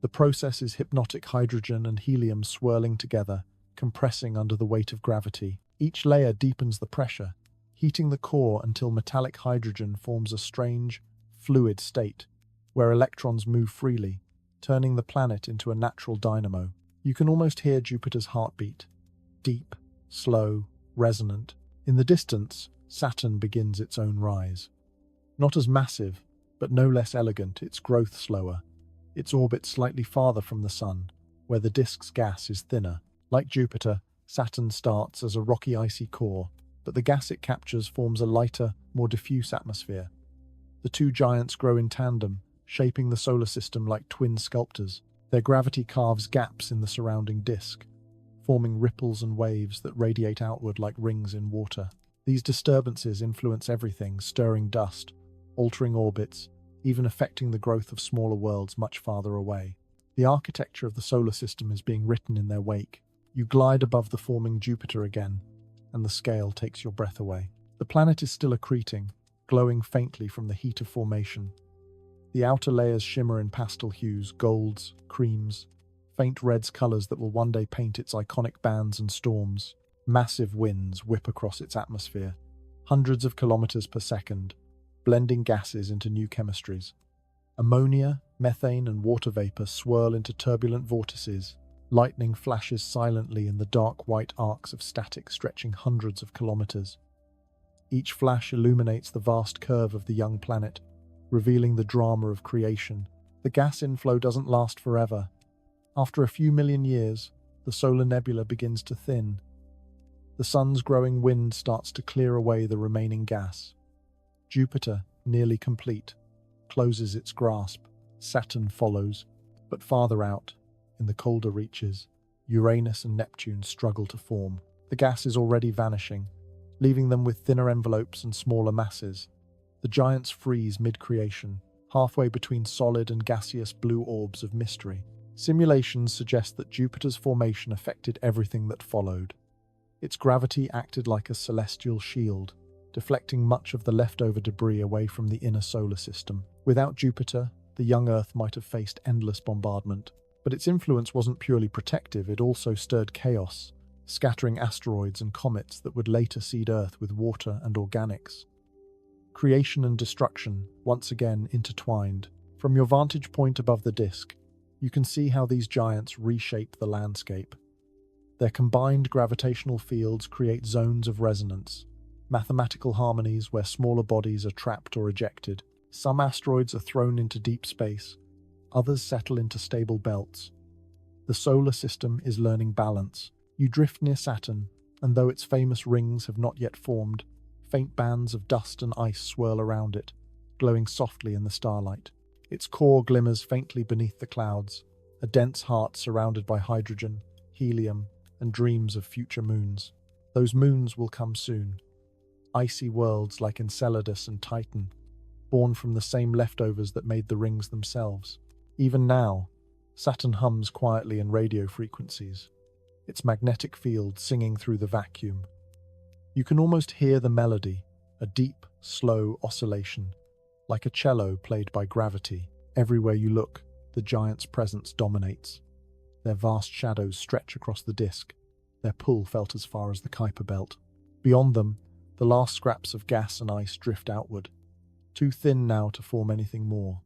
The process is hypnotic hydrogen and helium swirling together, compressing under the weight of gravity. Each layer deepens the pressure, heating the core until metallic hydrogen forms a strange, fluid state, where electrons move freely, turning the planet into a natural dynamo. You can almost hear Jupiter's heartbeat, deep, slow, resonant. In the distance, Saturn begins its own rise. Not as massive, but no less elegant, its growth slower, its orbit slightly farther from the Sun, where the disk's gas is thinner. Like Jupiter, Saturn starts as a rocky icy core, but the gas it captures forms a lighter, more diffuse atmosphere. The two giants grow in tandem, shaping the solar system like twin sculptors. Their gravity carves gaps in the surrounding disk, forming ripples and waves that radiate outward like rings in water. These disturbances influence everything, stirring dust, altering orbits, even affecting the growth of smaller worlds much farther away. The architecture of the solar system is being written in their wake. You glide above the forming Jupiter again, and the scale takes your breath away. The planet is still accreting, glowing faintly from the heat of formation. The outer layers shimmer in pastel hues, golds, creams, faint reds, colors that will one day paint its iconic bands and storms. Massive winds whip across its atmosphere, hundreds of kilometers per second, blending gases into new chemistries. Ammonia, methane, and water vapor swirl into turbulent vortices. Lightning flashes silently in the dark white arcs of static stretching hundreds of kilometers. Each flash illuminates the vast curve of the young planet, revealing the drama of creation. The gas inflow doesn't last forever. After a few million years, the solar nebula begins to thin. The sun's growing wind starts to clear away the remaining gas. Jupiter, nearly complete, closes its grasp. Saturn follows, but farther out, in the colder reaches, Uranus and Neptune struggle to form. The gas is already vanishing, leaving them with thinner envelopes and smaller masses. The giants freeze mid-creation, halfway between solid and gaseous blue orbs of mystery. Simulations suggest that Jupiter's formation affected everything that followed. Its gravity acted like a celestial shield, deflecting much of the leftover debris away from the inner solar system. Without Jupiter, the young Earth might have faced endless bombardment. But its influence wasn't purely protective, it also stirred chaos, scattering asteroids and comets that would later seed Earth with water and organics. Creation and destruction, once again intertwined. From your vantage point above the disk, you can see how these giants reshape the landscape. Their combined gravitational fields create zones of resonance, mathematical harmonies where smaller bodies are trapped or ejected. Some asteroids are thrown into deep space, others settle into stable belts. The solar system is learning balance. You drift near Saturn, and though its famous rings have not yet formed, faint bands of dust and ice swirl around it, glowing softly in the starlight. Its core glimmers faintly beneath the clouds, a dense heart surrounded by hydrogen, helium, and dreams of future moons. Those moons will come soon. Icy worlds like Enceladus and Titan, born from the same leftovers that made the rings themselves. Even now, Saturn hums quietly in radio frequencies, its magnetic field singing through the vacuum. You can almost hear the melody, a deep, slow oscillation, like a cello played by gravity. Everywhere you look, the giant's presence dominates. Their vast shadows stretch across the disk, their pull felt as far as the Kuiper belt. Beyond them, the last scraps of gas and ice drift outward, too thin now to form anything more.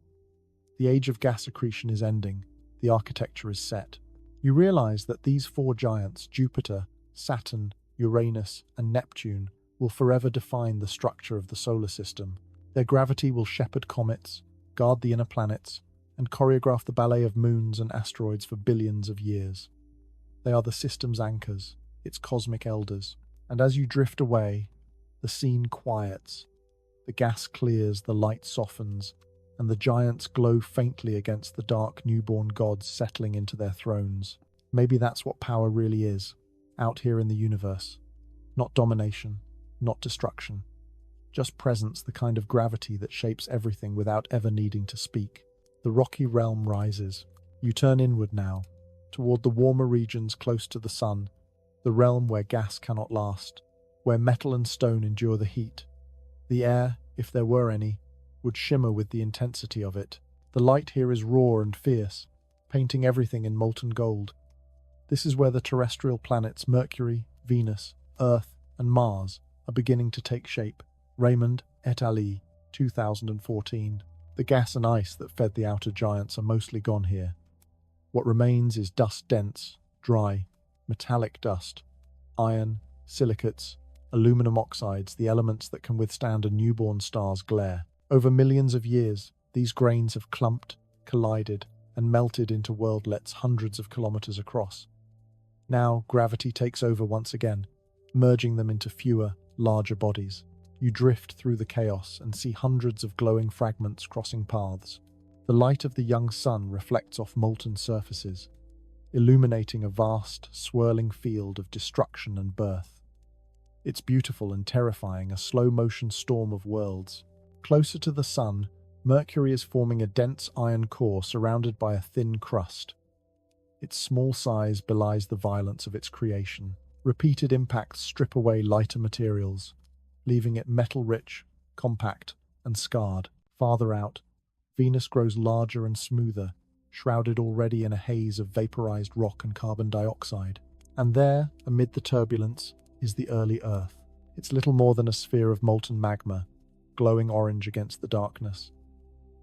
The age of gas accretion is ending, the architecture is set. You realize that these four giants, Jupiter, Saturn, Uranus, and Neptune, will forever define the structure of the solar system. Their gravity will shepherd comets, guard the inner planets, and choreograph the ballet of moons and asteroids for billions of years. They are the system's anchors, its cosmic elders, and as you drift away, the scene quiets. The gas clears, the light softens, and the giants glow faintly against the dark newborn gods settling into their thrones. Maybe that's what power really is, out here in the universe. Not domination, not destruction. Just presence, the kind of gravity that shapes everything without ever needing to speak. The rocky realm rises. You turn inward now, toward the warmer regions close to the sun, the realm where gas cannot last, where metal and stone endure the heat. The air, if there were any, would shimmer with the intensity of it. The light here is raw and fierce, painting everything in molten gold. This is where the terrestrial planets Mercury, Venus, Earth, and Mars are beginning to take shape. Raymond et al. 2014. The gas and ice that fed the outer giants are mostly gone here. What remains is dust-dense, dry, metallic dust, iron, silicates, aluminum oxides, the elements that can withstand a newborn star's glare. Over millions of years, these grains have clumped, collided, and melted into worldlets hundreds of kilometers across. Now, gravity takes over once again, merging them into fewer, larger bodies. You drift through the chaos and see hundreds of glowing fragments crossing paths. The light of the young sun reflects off molten surfaces, illuminating a vast, swirling field of destruction and birth. It's beautiful and terrifying, a slow-motion storm of worlds. Closer to the sun, Mercury is forming a dense iron core surrounded by a thin crust. Its small size belies the violence of its creation. Repeated impacts strip away lighter materials, leaving it metal-rich, compact, and scarred. Farther out, Venus grows larger and smoother, shrouded already in a haze of vaporized rock and carbon dioxide. And there, amid the turbulence, is the early Earth. It's little more than a sphere of molten magma, glowing orange against the darkness.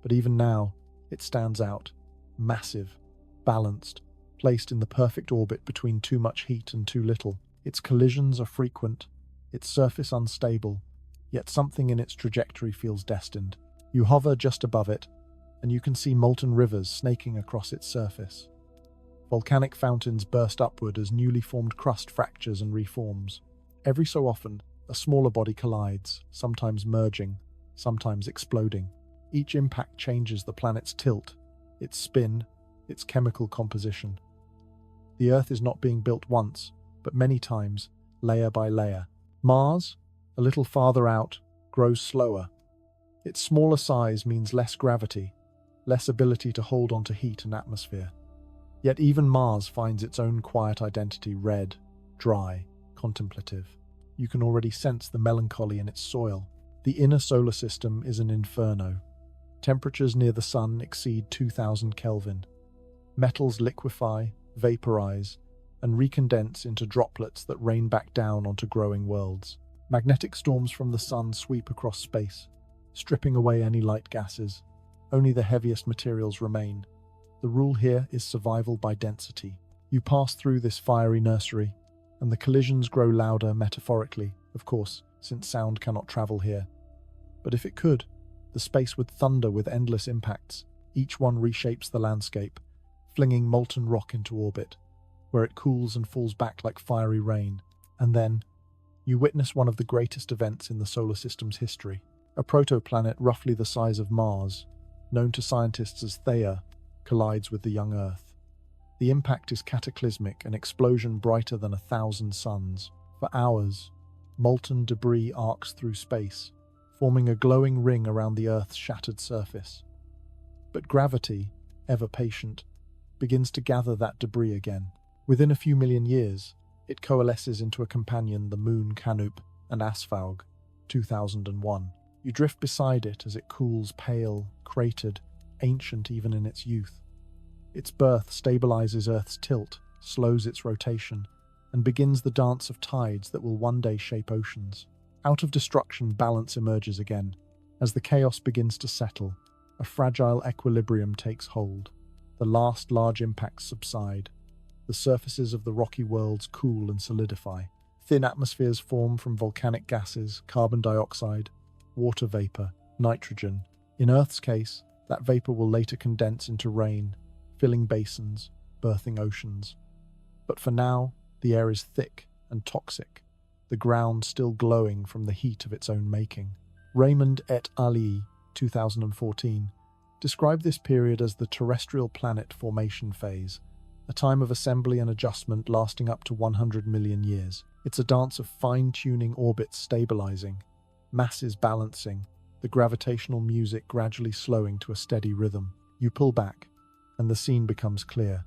But even now, it stands out, massive, balanced, placed in the perfect orbit between too much heat and too little. Its collisions are frequent, its surface unstable, yet something in its trajectory feels destined. You hover just above it, and you can see molten rivers snaking across its surface. Volcanic fountains burst upward as newly formed crust fractures and reforms. Every so often, a smaller body collides, sometimes merging, sometimes exploding. Each impact changes the planet's tilt, its spin, its chemical composition. The Earth is not being built once, but many times, layer by layer. Mars, a little farther out, grows slower. Its smaller size means less gravity, less ability to hold onto heat and atmosphere. Yet even Mars finds its own quiet identity: red, dry, contemplative. You can already sense the melancholy in its soil. The inner solar system is an inferno. Temperatures near the sun exceed 2000 Kelvin. Metals liquefy, vaporize, and recondense into droplets that rain back down onto growing worlds. Magnetic storms from the sun sweep across space, stripping away any light gases. Only the heaviest materials remain. The rule here is survival by density. You pass through this fiery nursery, and the collisions grow louder metaphorically, of course, since sound cannot travel here. But if it could, the space would thunder with endless impacts. Each one reshapes the landscape, flinging molten rock into orbit, where it cools and falls back like fiery rain. And then, you witness one of the greatest events in the solar system's history. A protoplanet roughly the size of Mars, known to scientists as Theia, collides with the young Earth. The impact is cataclysmic, an explosion brighter than 1,000 suns. For hours, molten debris arcs through space, forming a glowing ring around the Earth's shattered surface. But gravity, ever patient, begins to gather that debris again. Within a few million years, it coalesces into a companion, the moon Canop and Asphaug, 2001. You drift beside it as it cools, pale, cratered, ancient even in its youth. Its birth stabilizes Earth's tilt, slows its rotation, and begins the dance of tides that will one day shape oceans. Out of destruction, balance emerges again. As the chaos begins to settle, a fragile equilibrium takes hold. The last large impacts subside. The surfaces of the rocky worlds cool and solidify. Thin atmospheres form from volcanic gases, carbon dioxide, water vapor, nitrogen. In Earth's case, that vapor will later condense into rain, filling basins, birthing oceans. But for now, the air is thick and toxic, the ground still glowing from the heat of its own making. Raymond et al., 2014, described this period as the terrestrial planet formation phase, a time of assembly and adjustment lasting up to 100 million years. It's a dance of fine-tuning orbits stabilizing, masses balancing, the gravitational music gradually slowing to a steady rhythm. You pull back, and the scene becomes clear.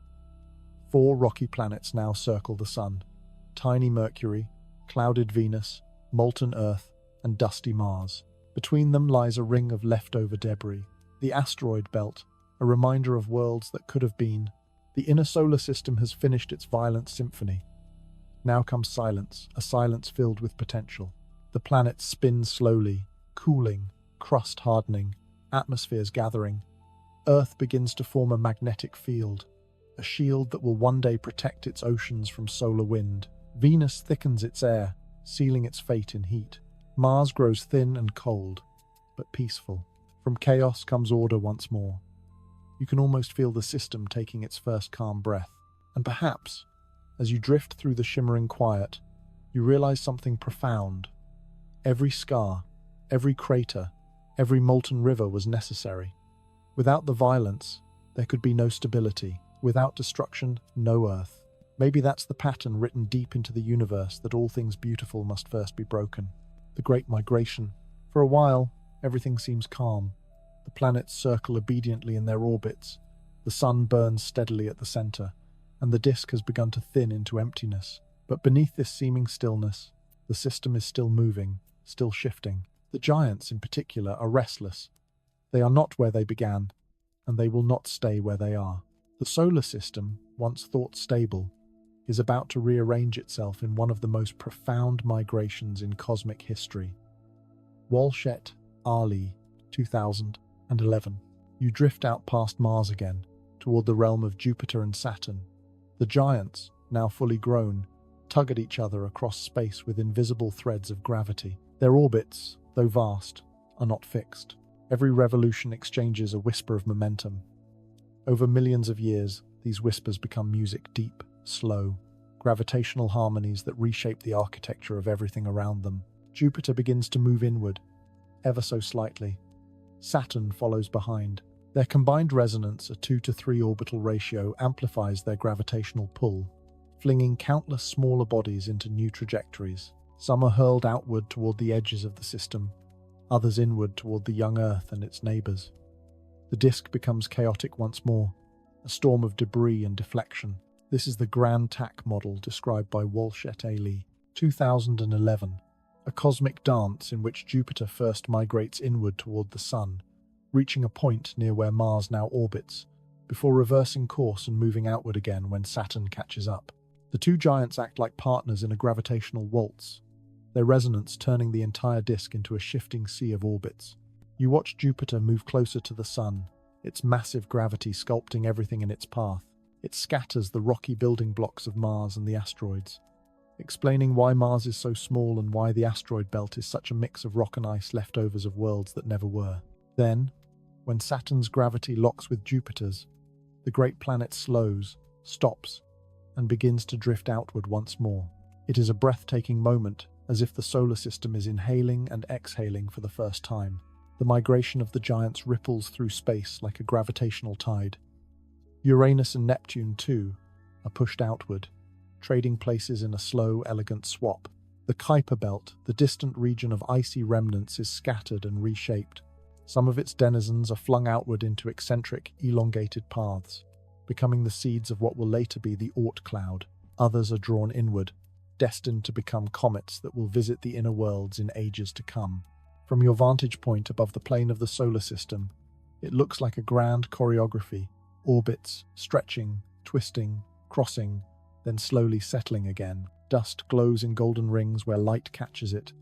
4 rocky planets now circle the Sun: tiny Mercury, clouded Venus, molten Earth, and dusty Mars. Between them lies a ring of leftover debris, the asteroid belt, a reminder of worlds that could have been. The inner solar system has finished its violent symphony. Now comes silence, a silence filled with potential. The planets spin slowly, cooling, crust hardening, atmospheres gathering. Earth begins to form a magnetic field, a shield that will one day protect its oceans from solar wind. Venus thickens its air, sealing its fate in heat. Mars grows thin and cold, but peaceful. From chaos comes order once more. You can almost feel the system taking its first calm breath. And perhaps, as you drift through the shimmering quiet, you realize something profound. Every scar, every crater, every molten river was necessary. Without the violence, there could be no stability. Without destruction, no Earth. Maybe that's the pattern written deep into the universe, that all things beautiful must first be broken. The Great Migration. For a while, everything seems calm. The planets circle obediently in their orbits. The sun burns steadily at the center, and the disk has begun to thin into emptiness. But beneath this seeming stillness, the system is still moving, still shifting. The giants, in particular, are restless. They are not where they began, and they will not stay where they are. The solar system, once thought stable, is about to rearrange itself in one of the most profound migrations in cosmic history. Walsh et al., 2011. You drift out past Mars again, toward the realm of Jupiter and Saturn. The giants, now fully grown, tug at each other across space with invisible threads of gravity. Their orbits, though vast, are not fixed. Every revolution exchanges a whisper of momentum. Over millions of years, these whispers become music, deep, slow, gravitational harmonies that reshape the architecture of everything around them. Jupiter begins to move inward, ever so slightly. Saturn follows behind. Their combined resonance, a 2-to-3 orbital ratio, amplifies their gravitational pull, flinging countless smaller bodies into new trajectories. Some are hurled outward toward the edges of the system, others inward toward the young Earth and its neighbors. The disk becomes chaotic once more, a storm of debris and deflection. This is the Grand Tack model described by Walsh et al., 2011, a cosmic dance in which Jupiter first migrates inward toward the Sun, reaching a point near where Mars now orbits, before reversing course and moving outward again when Saturn catches up. The two giants act like partners in a gravitational waltz, their resonance turning the entire disk into a shifting sea of orbits. You watch Jupiter move closer to the Sun, its massive gravity sculpting everything in its path. It scatters the rocky building blocks of Mars and the asteroids, explaining why Mars is so small and why the asteroid belt is such a mix of rock and ice, leftovers of worlds that never were. Then, when Saturn's gravity locks with Jupiter's, the great planet slows, stops, and begins to drift outward once more. It is a breathtaking moment, as if the solar system is inhaling and exhaling for the first time. The migration of the giants ripples through space like a gravitational tide. Uranus and Neptune, too, are pushed outward, trading places in a slow, elegant swap. The Kuiper Belt, the distant region of icy remnants, is scattered and reshaped. Some of its denizens are flung outward into eccentric, elongated paths. becoming the seeds of what will later be the Oort cloud. Others are drawn inward, destined to become comets that will visit the inner worlds in ages to come. From your vantage point above the plane of the solar system, it looks like a grand choreography, orbits stretching, twisting, crossing, then slowly settling again. Dust glows in golden rings where light catches it,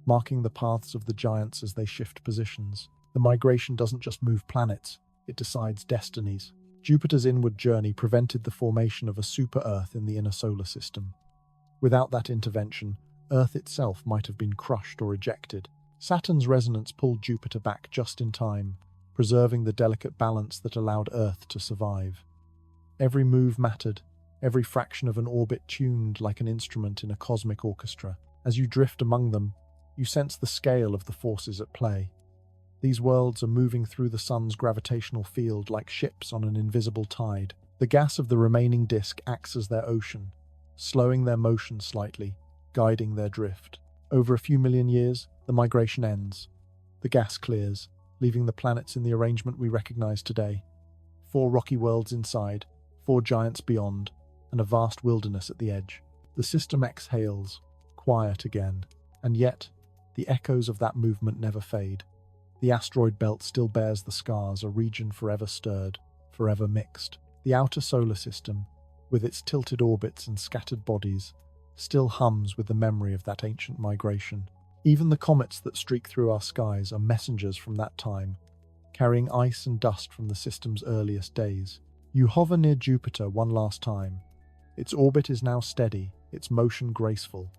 marking the paths of the giants as they shift positions. The migration doesn't just move planets, it decides destinies. Jupiter's inward journey prevented the formation of a super-Earth in the inner solar system. Without that intervention, Earth itself might have been crushed or ejected. Saturn's resonance pulled Jupiter back just in time, preserving the delicate balance that allowed Earth to survive. Every move mattered, every fraction of an orbit tuned like an instrument in a cosmic orchestra. As you drift among them, you sense the scale of the forces at play. These worlds are moving through the sun's gravitational field like ships on an invisible tide. The gas of the remaining disk acts as their ocean, slowing their motion slightly, guiding their drift. Over a few million years, the migration ends. The gas clears, leaving the planets in the arrangement we recognize today. 4 rocky worlds inside, 4 giants beyond, and a vast wilderness at the edge. The system exhales, quiet again, and yet, the echoes of that movement never fade. The asteroid belt still bears the scars, a region forever stirred, forever mixed. The outer solar system, with its tilted orbits and scattered bodies, still hums with the memory of that ancient migration. Even the comets that streak through our skies are messengers from that time, carrying ice and dust from the system's earliest days. You hover near Jupiter one last time. Its orbit is now steady, its motion graceful.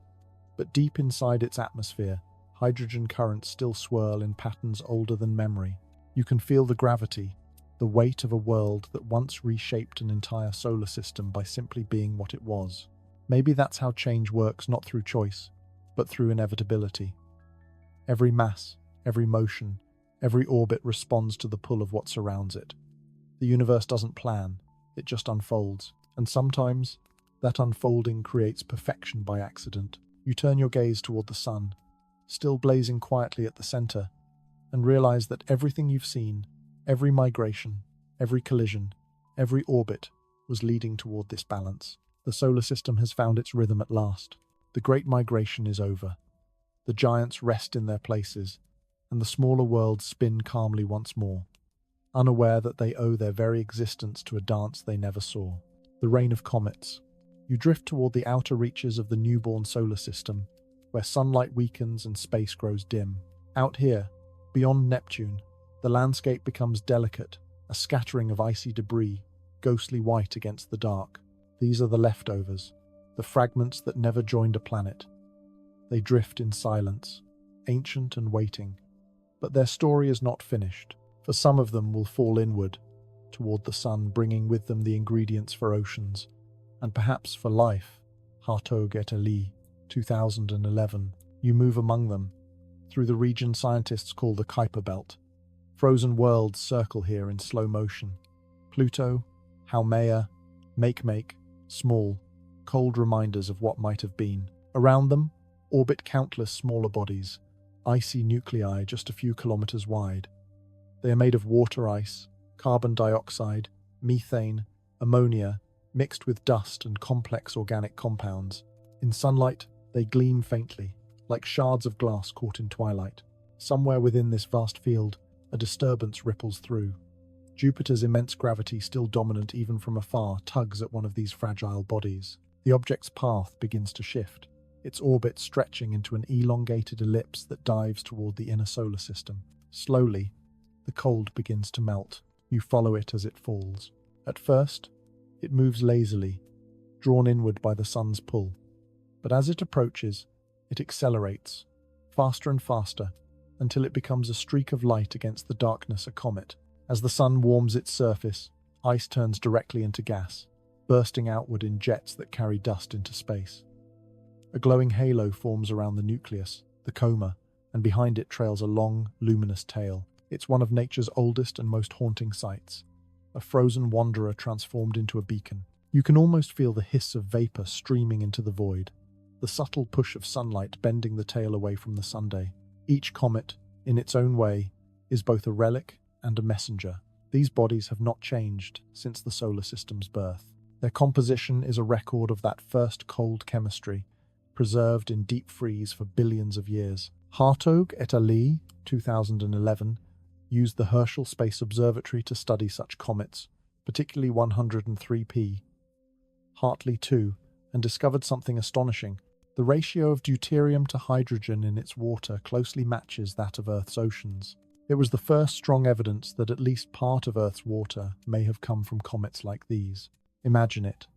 But deep inside its atmosphere, hydrogen currents still swirl in patterns older than memory. You can feel the gravity, the weight of a world that once reshaped an entire solar system by simply being what it was. Maybe that's how change works, not through choice, but through inevitability. Every mass, every motion, every orbit responds to the pull of what surrounds it. The universe doesn't plan, it just unfolds. And sometimes, that unfolding creates perfection by accident. You turn your gaze toward the sun, still blazing quietly at the center, and realize that everything you've seen, every migration, every collision, every orbit, was leading toward this balance. The solar system has found its rhythm at last. The great migration is over. The giants rest in their places, and the smaller worlds spin calmly once more, unaware that they owe their very existence to a dance they never saw. The reign of comets. You drift toward the outer reaches of the newborn solar system, where sunlight weakens and space grows dim. Out here, beyond Neptune, the landscape becomes delicate, a scattering of icy debris, ghostly white against the dark. These are the leftovers, the fragments that never joined a planet. They drift in silence, ancient and waiting. But their story is not finished, for some of them will fall inward, toward the sun, bringing with them the ingredients for oceans, and perhaps for life. Hartog et Ali, 2011. You move among them, through the region scientists call the Kuiper Belt. Frozen worlds circle here in slow motion. Pluto, Haumea, Makemake, small, cold reminders of what might have been. Around them, orbit countless smaller bodies, icy nuclei just a few kilometers wide. They are made of water ice, carbon dioxide, methane, ammonia, mixed with dust and complex organic compounds. In sunlight, they gleam faintly, like shards of glass caught in twilight. Somewhere within this vast field, a disturbance ripples through. Jupiter's immense gravity, still dominant even from afar, tugs at one of these fragile bodies. The object's path begins to shift, its orbit stretching into an elongated ellipse that dives toward the inner solar system. Slowly, the cold begins to melt. You follow it as it falls. At first, it moves lazily, drawn inward by the sun's pull. But as it approaches, it accelerates, faster and faster, until it becomes a streak of light against the darkness, a comet. As the sun warms its surface, ice turns directly into gas, bursting outward in jets that carry dust into space. A glowing halo forms around the nucleus, the coma, and behind it trails a long, luminous tail. It's one of nature's oldest and most haunting sights, a frozen wanderer transformed into a beacon. You can almost feel the hiss of vapor streaming into the void, the subtle push of sunlight bending the tail away from the sunday. Each comet, in its own way, is both a relic and a messenger. These bodies have not changed since the solar system's birth. Their composition is a record of that first cold chemistry, preserved in deep freeze for billions of years. Hartog et al. 2011 used the Herschel Space Observatory to study such comets, particularly 103P, Hartley 2, and discovered something astonishing. The ratio of deuterium to hydrogen in its water closely matches that of Earth's oceans. It was the first strong evidence that at least part of Earth's water may have come from comets like these. Imagine it.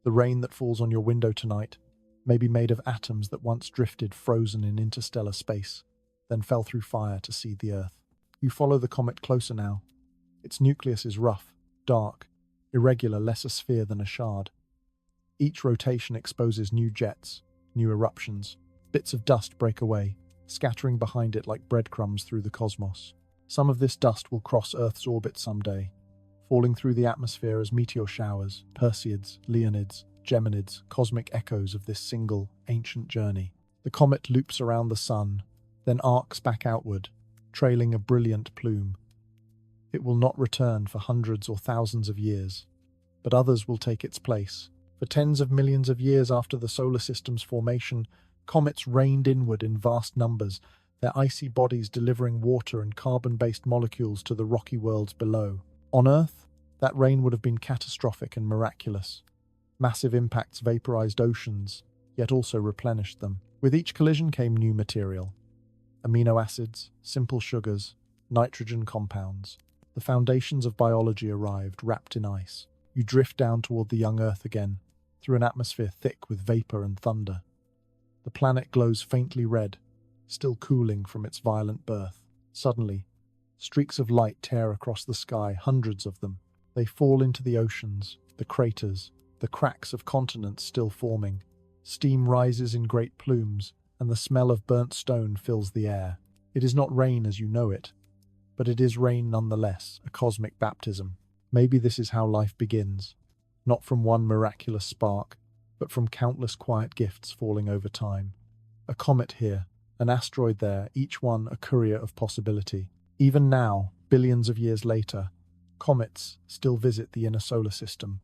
The rain that falls on your window tonight may be made of atoms that once drifted frozen in interstellar space, then fell through fire to seed the Earth. You follow the comet closer now. Its nucleus is rough, dark, irregular, less a sphere than a shard. Each rotation exposes new jets, new eruptions. Bits of dust break away, scattering behind it like breadcrumbs through the cosmos. Some of this dust will cross Earth's orbit someday, falling through the atmosphere as meteor showers, Perseids, Leonids, Geminids, cosmic echoes of this single, ancient journey. The comet loops around the sun, then arcs back outward, trailing a brilliant plume. It will not return for hundreds or thousands of years, but others will take its place. For tens of millions of years after the solar system's formation, comets rained inward in vast numbers, their icy bodies delivering water and carbon-based molecules to the rocky worlds below. On Earth, that rain would have been catastrophic and miraculous. Massive impacts vaporized oceans, yet also replenished them. With each collision came new material. Amino acids, simple sugars, nitrogen compounds. The foundations of biology arrived, wrapped in ice. You drift down toward the young Earth again, through an atmosphere thick with vapor and thunder. The planet glows faintly red, still cooling from its violent birth. Suddenly, streaks of light tear across the sky, hundreds of them. They fall into the oceans, the craters, the cracks of continents still forming. Steam rises in great plumes, and the smell of burnt stone fills the air. It is not rain as you know it, but it is rain nonetheless, a cosmic baptism. Maybe this is how life begins, not from one miraculous spark, but from countless quiet gifts falling over time. A comet here, an asteroid there, each one a courier of possibility. Even now, billions of years later, comets still visit the inner solar system,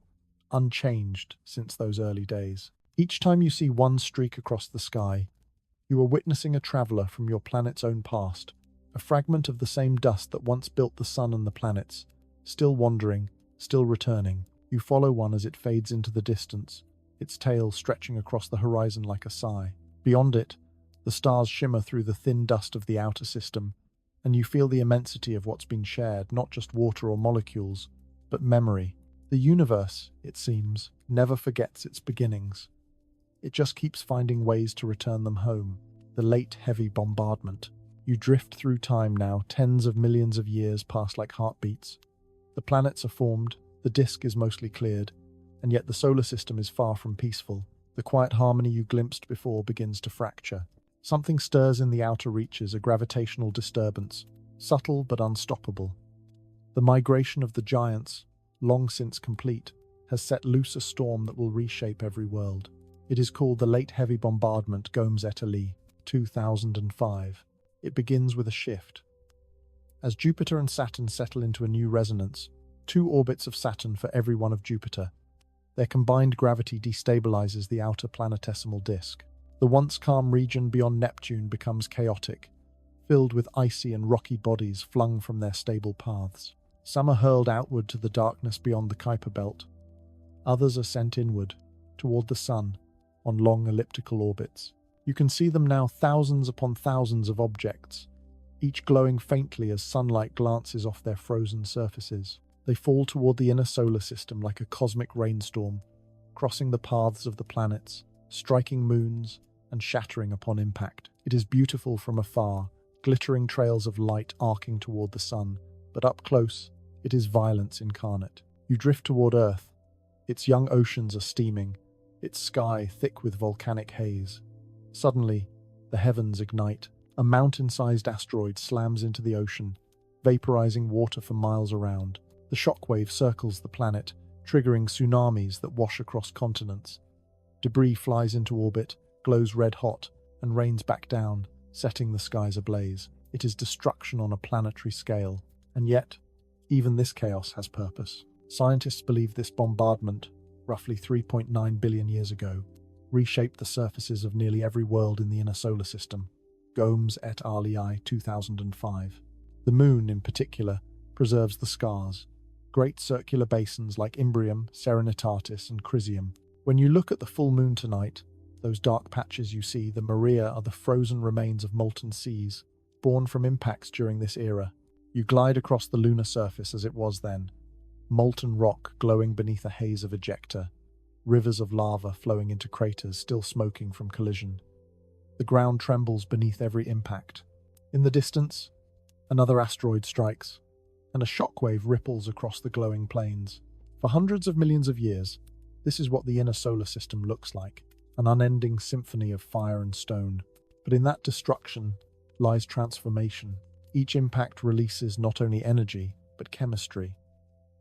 unchanged since those early days. Each time you see one streak across the sky, you are witnessing a traveler from your planet's own past, a fragment of the same dust that once built the sun and the planets, still wandering, still returning. You follow one as it fades into the distance, its tail stretching across the horizon like a sigh. Beyond it, the stars shimmer through the thin dust of the outer system, and you feel the immensity of what's been shared, not just water or molecules, but memory. The universe, it seems, never forgets its beginnings. It just keeps finding ways to return them home. The late heavy bombardment. You drift through time now, tens of millions of years pass like heartbeats. The planets are formed, the disk is mostly cleared, and yet the solar system is far from peaceful. The quiet harmony you glimpsed before begins to fracture. Something stirs in the outer reaches, a gravitational disturbance, subtle but unstoppable. The migration of the giants, long since complete, has set loose a storm that will reshape every world. It is called the Late Heavy Bombardment, Gomes et al. 2005. It begins with a shift. As Jupiter and Saturn settle into a new resonance, 2 orbits of Saturn for every one of Jupiter, their combined gravity destabilizes the outer planetesimal disk. The once calm region beyond Neptune becomes chaotic, filled with icy and rocky bodies flung from their stable paths. Some are hurled outward to the darkness beyond the Kuiper belt. Others are sent inward, toward the sun, on long elliptical orbits. You can see them now, thousands upon thousands of objects, each glowing faintly as sunlight glances off their frozen surfaces. They fall toward the inner solar system like a cosmic rainstorm, crossing the paths of the planets, striking moons, and shattering upon impact. It is beautiful from afar, glittering trails of light arcing toward the sun, but up close, it is violence incarnate. You drift toward Earth. Its young oceans are steaming, its sky thick with volcanic haze. Suddenly, the heavens ignite. A mountain-sized asteroid slams into the ocean, vaporizing water for miles around. The shockwave circles the planet, triggering tsunamis that wash across continents. Debris flies into orbit, glows red-hot, and rains back down, setting the skies ablaze. It is destruction on a planetary scale. And yet, Even this chaos has purpose. Scientists believe this bombardment, roughly 3.9 billion years ago, reshaped the surfaces of nearly every world in the inner solar system. Gomes et al. 2005. The Moon, in particular, preserves the scars. Great circular basins like Imbrium, Serenitatis, and Chrysium. When you look at the full moon tonight, those dark patches you see, the Maria, are the frozen remains of molten seas, born from impacts during this era. You glide across the lunar surface as it was then, molten rock glowing beneath a haze of ejecta, rivers of lava flowing into craters still smoking from collision. The ground trembles beneath every impact. In the distance, another asteroid strikes, and a shockwave ripples across the glowing plains. For hundreds of millions of years, this is what the inner solar system looks like, an unending symphony of fire and stone. But in that destruction lies transformation. Each impact releases not only energy, but chemistry.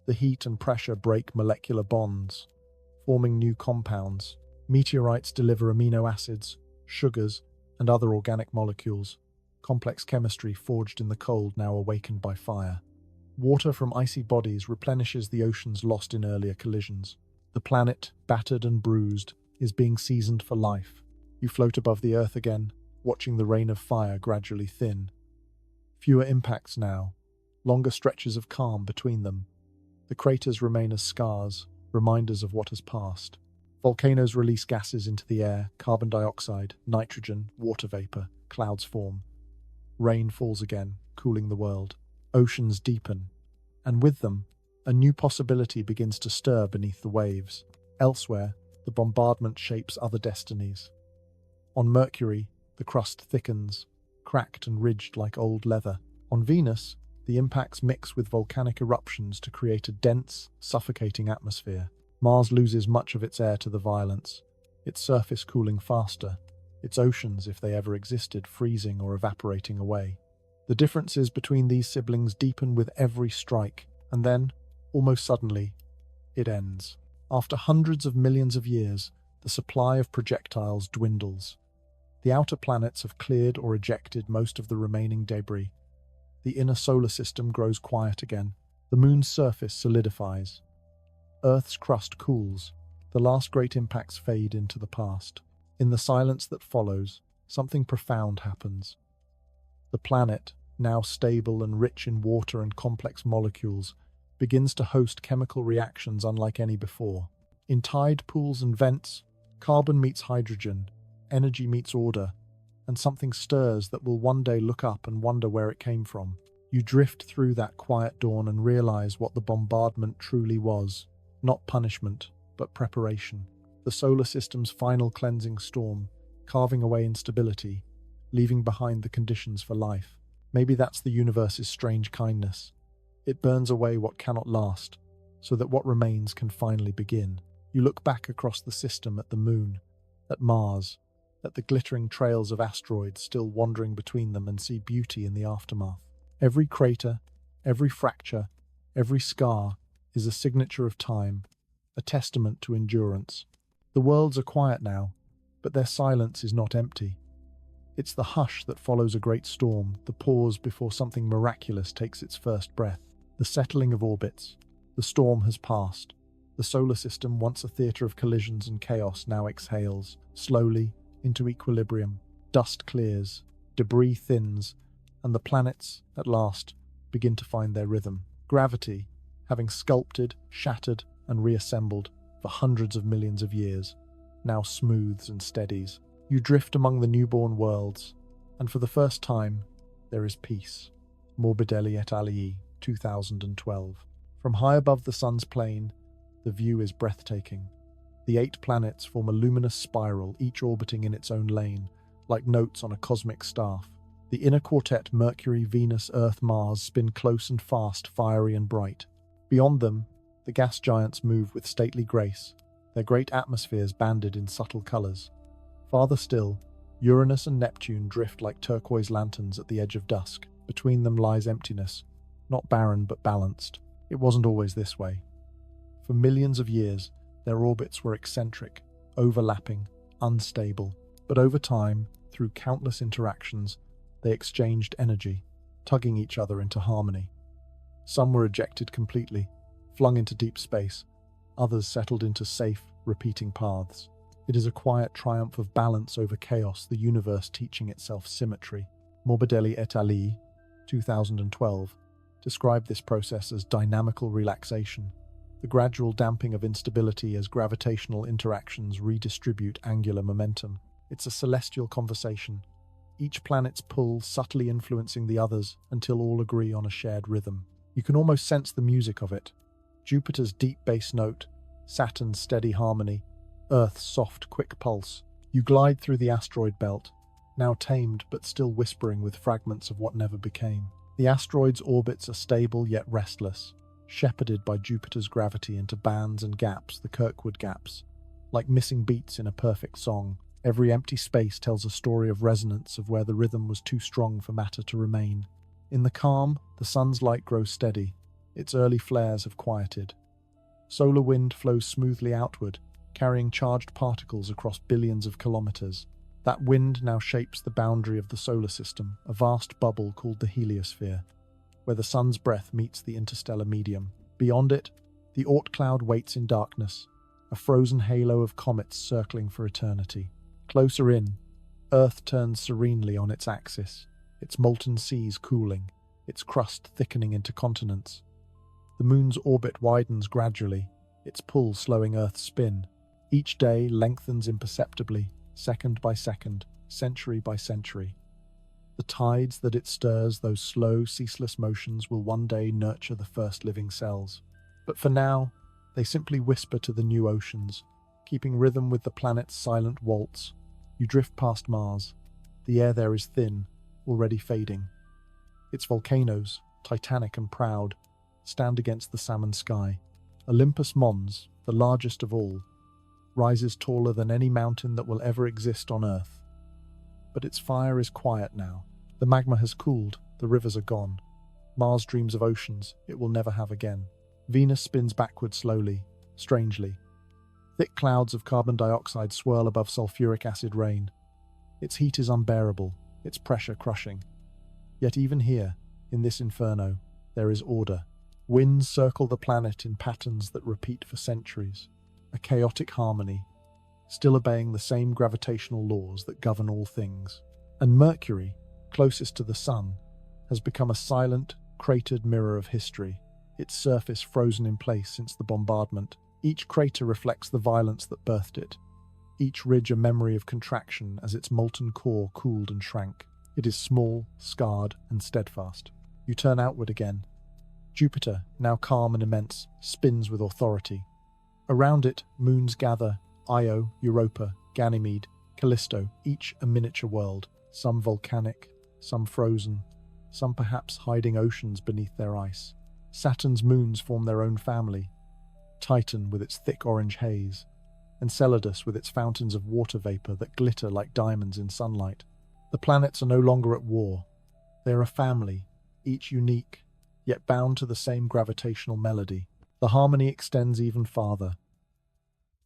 The heat and pressure break molecular bonds, forming new compounds. Meteorites deliver amino acids, sugars, and other organic molecules, complex chemistry forged in the cold now awakened by fire. Water from icy bodies replenishes the oceans lost in earlier collisions. The planet, battered and bruised, is being seasoned for life. You float above the Earth again, watching the rain of fire gradually thin. Fewer impacts now, longer stretches of calm between them. The craters remain as scars, reminders of what has passed. Volcanoes release gases into the air, carbon dioxide, nitrogen, water vapor, clouds form. Rain falls again, cooling the world. Oceans deepen, and with them, a new possibility begins to stir beneath the waves. Elsewhere, the bombardment shapes other destinies. On Mercury, the crust thickens, cracked and ridged like old leather. On Venus, the impacts mix with volcanic eruptions to create a dense, suffocating atmosphere. Mars loses much of its air to the violence, its surface cooling faster, its oceans, if they ever existed, freezing or evaporating away. The differences between these siblings deepen with every strike, and then, almost suddenly, it ends. After hundreds of millions of years, the supply of projectiles dwindles. The outer planets have cleared or ejected most of the remaining debris. The inner solar system grows quiet again. The moon's surface solidifies. Earth's crust cools. The last great impacts fade into the past. In the silence that follows, something profound happens. The planet, now stable and rich in water and complex molecules, begins to host chemical reactions unlike any before. In tide pools and vents, carbon meets hydrogen, energy meets order, and something stirs that will one day look up and wonder where it came from. You drift through that quiet dawn and realize what the bombardment truly was. Not punishment, but preparation. The solar system's final cleansing storm, carving away instability, leaving behind the conditions for life. Maybe that's the universe's strange kindness. It burns away what cannot last, so that what remains can finally begin. You look back across the system at the moon, at Mars, at the glittering trails of asteroids still wandering between them, and see beauty in the aftermath. Every crater, every fracture, every scar is a signature of time, a testament to endurance. The worlds are quiet now, but their silence is not empty. It's the hush that follows a great storm, the pause before something miraculous takes its first breath. The settling of orbits. The storm has passed. The solar system, once a theatre of collisions and chaos, now exhales, slowly, into equilibrium. Dust clears, debris thins, and the planets, at last, begin to find their rhythm. Gravity, having sculpted, shattered, and reassembled for hundreds of millions of years, now smooths and steadies. You drift among the newborn worlds, and for the first time, there is peace. Morbidelli et al. 2012. From high above the sun's plane, the view is breathtaking. The 8 planets form a luminous spiral, each orbiting in its own lane, like notes on a cosmic staff. The inner quartet, Mercury, Venus, Earth, Mars, spin close and fast, fiery and bright. Beyond them, the gas giants move with stately grace, their great atmospheres banded in subtle colors. Farther still, Uranus and Neptune drift like turquoise lanterns at the edge of dusk. Between them lies emptiness, not barren but balanced. It wasn't always this way. For millions of years, their orbits were eccentric, overlapping, unstable. But over time, through countless interactions, they exchanged energy, tugging each other into harmony. Some were ejected completely, flung into deep space. Others settled into safe, repeating paths. It is a quiet triumph of balance over chaos, the universe teaching itself symmetry. Morbidelli et al. 2012 described this process as dynamical relaxation, the gradual damping of instability as gravitational interactions redistribute angular momentum. It's a celestial conversation, each planet's pull subtly influencing the others until all agree on a shared rhythm. You can almost sense the music of it. Jupiter's deep bass note, Saturn's steady harmony, Earth's soft, quick pulse. You glide through the asteroid belt, now tamed but still whispering with fragments of what never became. The asteroid's orbits are stable yet restless, shepherded by Jupiter's gravity into bands and gaps, the Kirkwood gaps. Like missing beats in a perfect song, every empty space tells a story of resonance of where the rhythm was too strong for matter to remain. In the calm, the sun's light grows steady. Its early flares have quieted. Solar wind flows smoothly outward, carrying charged particles across billions of kilometers. That wind now shapes the boundary of the solar system, a vast bubble called the heliosphere, where the sun's breath meets the interstellar medium. Beyond it, the Oort cloud waits in darkness, a frozen halo of comets circling for eternity. Closer in, Earth turns serenely on its axis, its molten seas cooling, its crust thickening into continents. The moon's orbit widens gradually, its pull slowing Earth's spin. Each day lengthens imperceptibly, second by second, century by century. The tides that it stirs, those slow, ceaseless motions, will one day nurture the first living cells. But for now, they simply whisper to the new oceans, keeping rhythm with the planet's silent waltz. You drift past Mars. The air there is thin, already fading. Its volcanoes, titanic and proud, stand against the salmon sky. Olympus Mons, the largest of all, rises taller than any mountain that will ever exist on Earth. But its fire is quiet now. The magma has cooled, the rivers are gone. Mars dreams of oceans it will never have again. Venus spins backward slowly, strangely. Thick clouds of carbon dioxide swirl above sulfuric acid rain. Its heat is unbearable, its pressure crushing. Yet even here, in this inferno, there is order. Winds circle the planet in patterns that repeat for centuries. A chaotic harmony, still obeying the same gravitational laws that govern all things. And Mercury, closest to the Sun, has become a silent, cratered mirror of history, its surface frozen in place since the bombardment. Each crater reflects the violence that birthed it, each ridge a memory of contraction as its molten core cooled and shrank. It is small, scarred, and steadfast. You turn outward again. Jupiter, now calm and immense, spins with authority. Around it, moons gather, Io, Europa, Ganymede, Callisto, each a miniature world, some volcanic, some frozen, some perhaps hiding oceans beneath their ice. Saturn's moons form their own family, Titan with its thick orange haze, Enceladus with its fountains of water vapor that glitter like diamonds in sunlight. The planets are no longer at war. They are a family, each unique, yet bound to the same gravitational melody. The harmony extends even farther.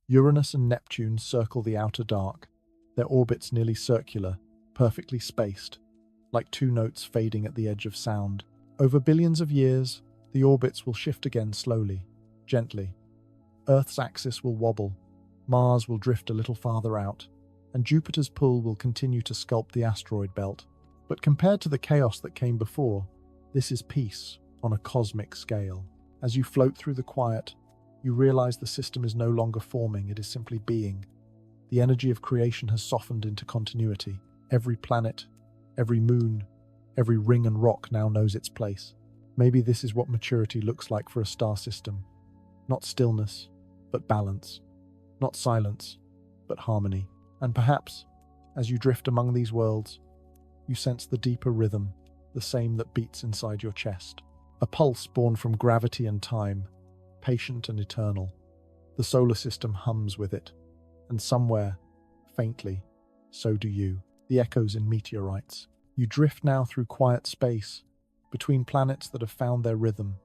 Uranus and Neptune circle the outer dark, their orbits nearly circular, perfectly spaced, like two notes fading at the edge of sound. Over billions of years, the orbits will shift again slowly, gently. Earth's axis will wobble, Mars will drift a little farther out, and Jupiter's pull will continue to sculpt the asteroid belt. But compared to the chaos that came before, this is peace on a cosmic scale. As you float through the quiet, you realize the system is no longer forming, it is simply being. The energy of creation has softened into continuity. Every planet, every moon, every ring and rock now knows its place. Maybe this is what maturity looks like for a star system. Not stillness, but balance. Not silence, but harmony. And perhaps, as you drift among these worlds, you sense the deeper rhythm, the same that beats inside your chest. A pulse born from gravity and time, patient and eternal. The solar system hums with it, and somewhere, faintly, so do you. The echoes in meteorites. You drift now through quiet space, between planets that have found their rhythm.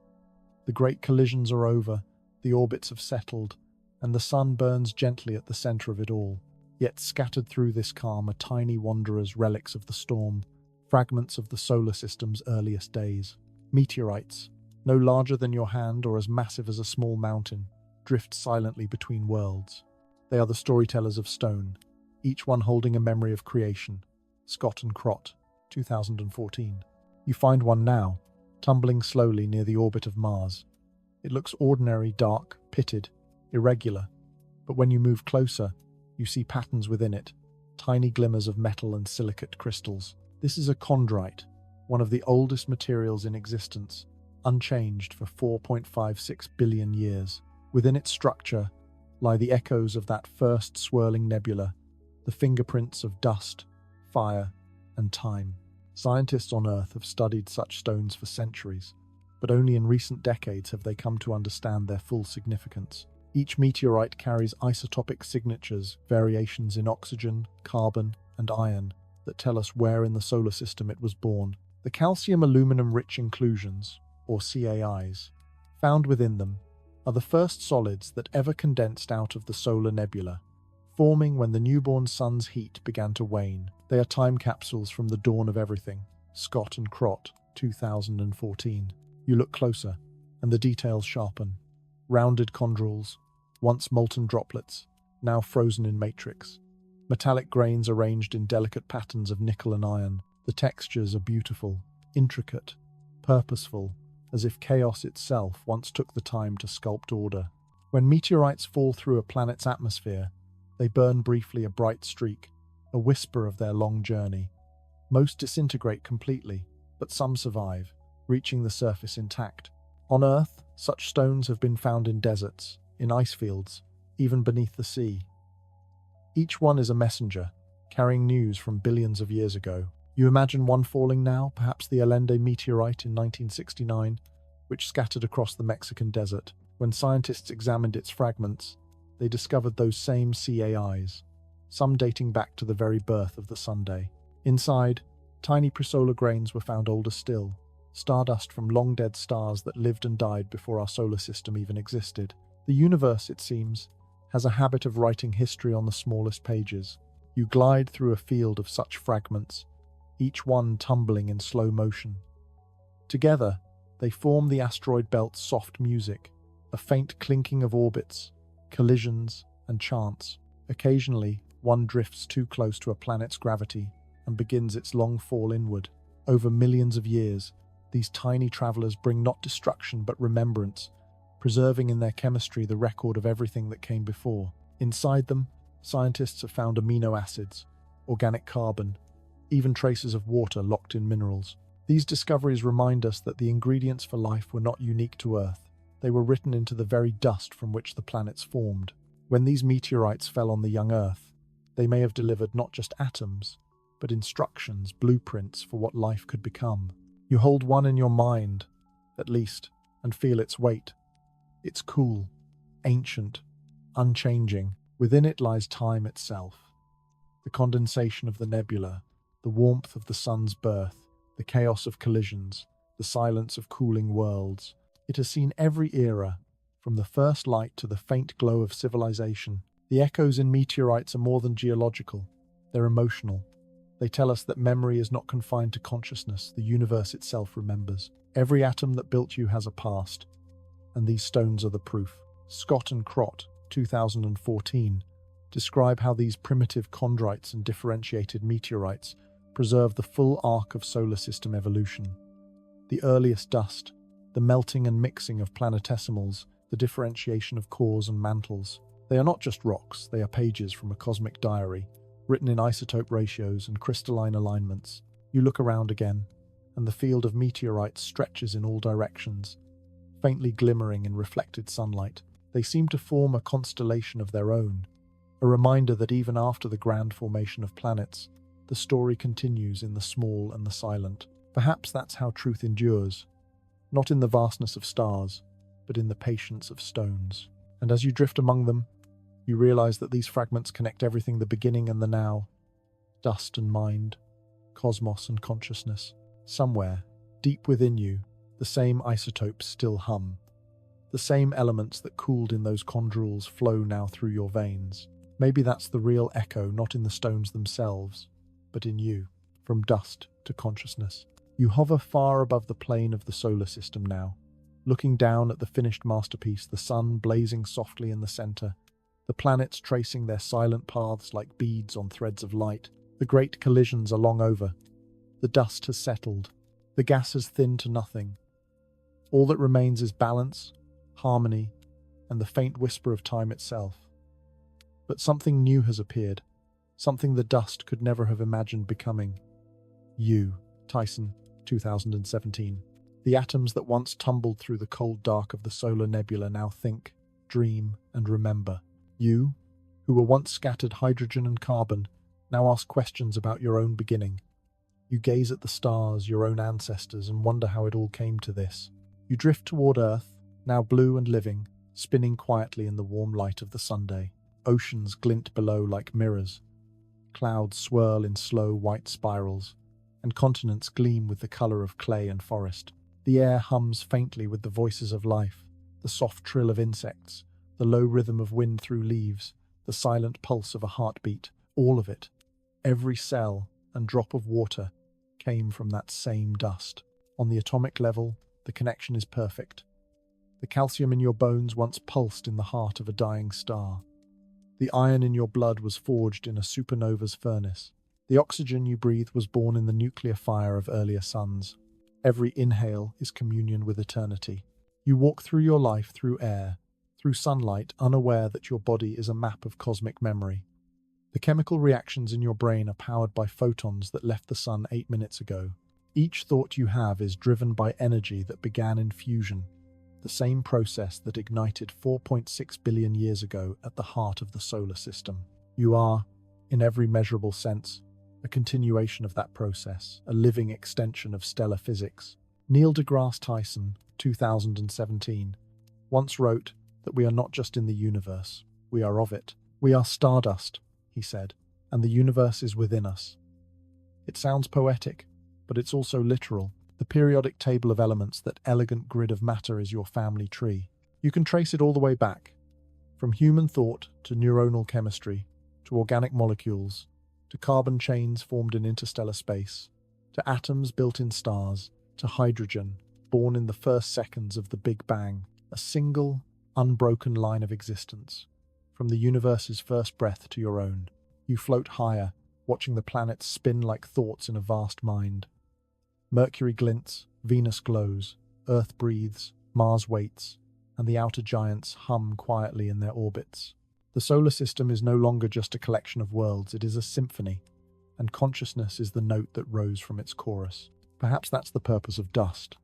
The great collisions are over, the orbits have settled, and the sun burns gently at the center of it all. Yet scattered through this calm are tiny wanderers, relics of the storm, fragments of the solar system's earliest days. Meteorites, no larger than your hand or as massive as a small mountain, drift silently between worlds. They are the storytellers of stone, each one holding a memory of creation. Scott and Crott, 2014. You find one now, tumbling slowly near the orbit of Mars. It looks ordinary, dark, pitted, irregular, but when you move closer, you see patterns within it, tiny glimmers of metal and silicate crystals. This is a chondrite, one of the oldest materials in existence, unchanged for 4.56 billion years. Within its structure lie the echoes of that first swirling nebula, the fingerprints of dust, fire, and time. Scientists on Earth have studied such stones for centuries, but only in recent decades have they come to understand their full significance. Each meteorite carries isotopic signatures, variations in oxygen, carbon, and iron, that tell us where in the solar system it was born. The calcium aluminum-rich inclusions, or CAIs, found within them are the first solids that ever condensed out of the solar nebula, forming when the newborn sun's heat began to wane. They are time capsules from the dawn of everything. Scott and Crott, 2014. You look closer, and the details sharpen. Rounded chondrules, once molten droplets, now frozen in matrix. Metallic grains arranged in delicate patterns of nickel and iron. The textures are beautiful, intricate, purposeful, as if chaos itself once took the time to sculpt order. When meteorites fall through a planet's atmosphere, they burn briefly a bright streak, a whisper of their long journey. Most disintegrate completely, but some survive, reaching the surface intact. On Earth, such stones have been found in deserts, in ice fields, even beneath the sea. Each one is a messenger, carrying news from billions of years ago. You imagine one falling now, perhaps the Allende meteorite in 1969, which scattered across the Mexican desert. When scientists examined its fragments, they discovered those same CAIs, some dating back to the very birth of the Sunday. Inside, tiny presolar grains were found older still, stardust from long-dead stars that lived and died before our solar system even existed. The universe, it seems, has a habit of writing history on the smallest pages. You glide through a field of such fragments, each one tumbling in slow motion. Together, they form the asteroid belt's soft music, a faint clinking of orbits, collisions, and chants. Occasionally, one drifts too close to a planet's gravity and begins its long fall inward. Over millions of years, these tiny travelers bring not destruction but remembrance, preserving in their chemistry the record of everything that came before. Inside them, scientists have found amino acids, organic carbon, even traces of water locked in minerals. These discoveries remind us that the ingredients for life were not unique to Earth. They were written into the very dust from which the planets formed. When these meteorites fell on the young Earth, they may have delivered not just atoms, but instructions, blueprints for what life could become. You hold one in your mind, at least, and feel its weight. It's cool, ancient, unchanging. Within it lies time itself. The condensation of the nebula, the warmth of the sun's birth, the chaos of collisions, the silence of cooling worlds. It has seen every era, from the first light to the faint glow of civilization. The echoes in meteorites are more than geological. They're emotional. They tell us that memory is not confined to consciousness. The universe itself remembers. Every atom that built you has a past, and these stones are the proof. Scott and Crott, 2014, describe how these primitive chondrites and differentiated meteorites preserve the full arc of solar system evolution. The earliest dust, the melting and mixing of planetesimals, the differentiation of cores and mantles. They are not just rocks, they are pages from a cosmic diary, written in isotope ratios and crystalline alignments. You look around again, and the field of meteorites stretches in all directions, faintly glimmering in reflected sunlight. They seem to form a constellation of their own, a reminder that even after the grand formation of planets, the story continues in the small and the silent. Perhaps that's how truth endures, not in the vastness of stars, but in the patience of stones. And as you drift among them, you realize that these fragments connect everything, the beginning and the now, dust and mind, cosmos and consciousness. Somewhere, deep within you, the same isotopes still hum. The same elements that cooled in those chondrules flow now through your veins. Maybe that's the real echo, not in the stones themselves, but in you, from dust to consciousness. You hover far above the plane of the solar system now, looking down at the finished masterpiece, the sun blazing softly in the center, the planets tracing their silent paths like beads on threads of light. The great collisions are long over. The dust has settled. The gas has thinned to nothing. All that remains is balance, harmony, and the faint whisper of time itself. But something new has appeared, something the dust could never have imagined becoming. You, Tyson, 2017. The atoms that once tumbled through the cold dark of the solar nebula now think, dream, and remember. You, who were once scattered hydrogen and carbon, now ask questions about your own beginning. You gaze at the stars, your own ancestors, and wonder how it all came to this. You drift toward Earth, now blue and living, spinning quietly in the warm light of the Sunday. Oceans glint below like mirrors. Clouds swirl in slow white spirals, and continents gleam with the color of clay and forest. The air hums faintly with the voices of life, the soft trill of insects, the low rhythm of wind through leaves, the silent pulse of a heartbeat. All of it, every cell and drop of water, came from that same dust. On the atomic level, the connection is perfect. The calcium in your bones once pulsed in the heart of a dying star. The iron in your blood was forged in a supernova's furnace. The oxygen you breathe was born in the nuclear fire of earlier suns. Every inhale is communion with eternity. You walk through your life through air, through sunlight, unaware that your body is a map of cosmic memory. The chemical reactions in your brain are powered by photons that left the sun 8 minutes ago. Each thought you have is driven by energy that began in fusion, the same process that ignited 4.6 billion years ago at the heart of the solar system. You are, in every measurable sense, a continuation of that process, a living extension of stellar physics. Neil deGrasse Tyson, 2017, once wrote that we are not just in the universe, we are of it. We are stardust, he said, and the universe is within us. It sounds poetic, but it's also literal. The periodic table of elements, that elegant grid of matter, is your family tree. You can trace it all the way back, from human thought to neuronal chemistry, to organic molecules, to carbon chains formed in interstellar space, to atoms built in stars, to hydrogen, born in the first seconds of the Big Bang, a single, unbroken line of existence. From the universe's first breath to your own, you float higher, watching the planets spin like thoughts in a vast mind. Mercury glints, Venus glows, Earth breathes, Mars waits, and the outer giants hum quietly in their orbits. The solar system is no longer just a collection of worlds, it is a symphony, and consciousness is the note that rose from its chorus. Perhaps that's the purpose of dust,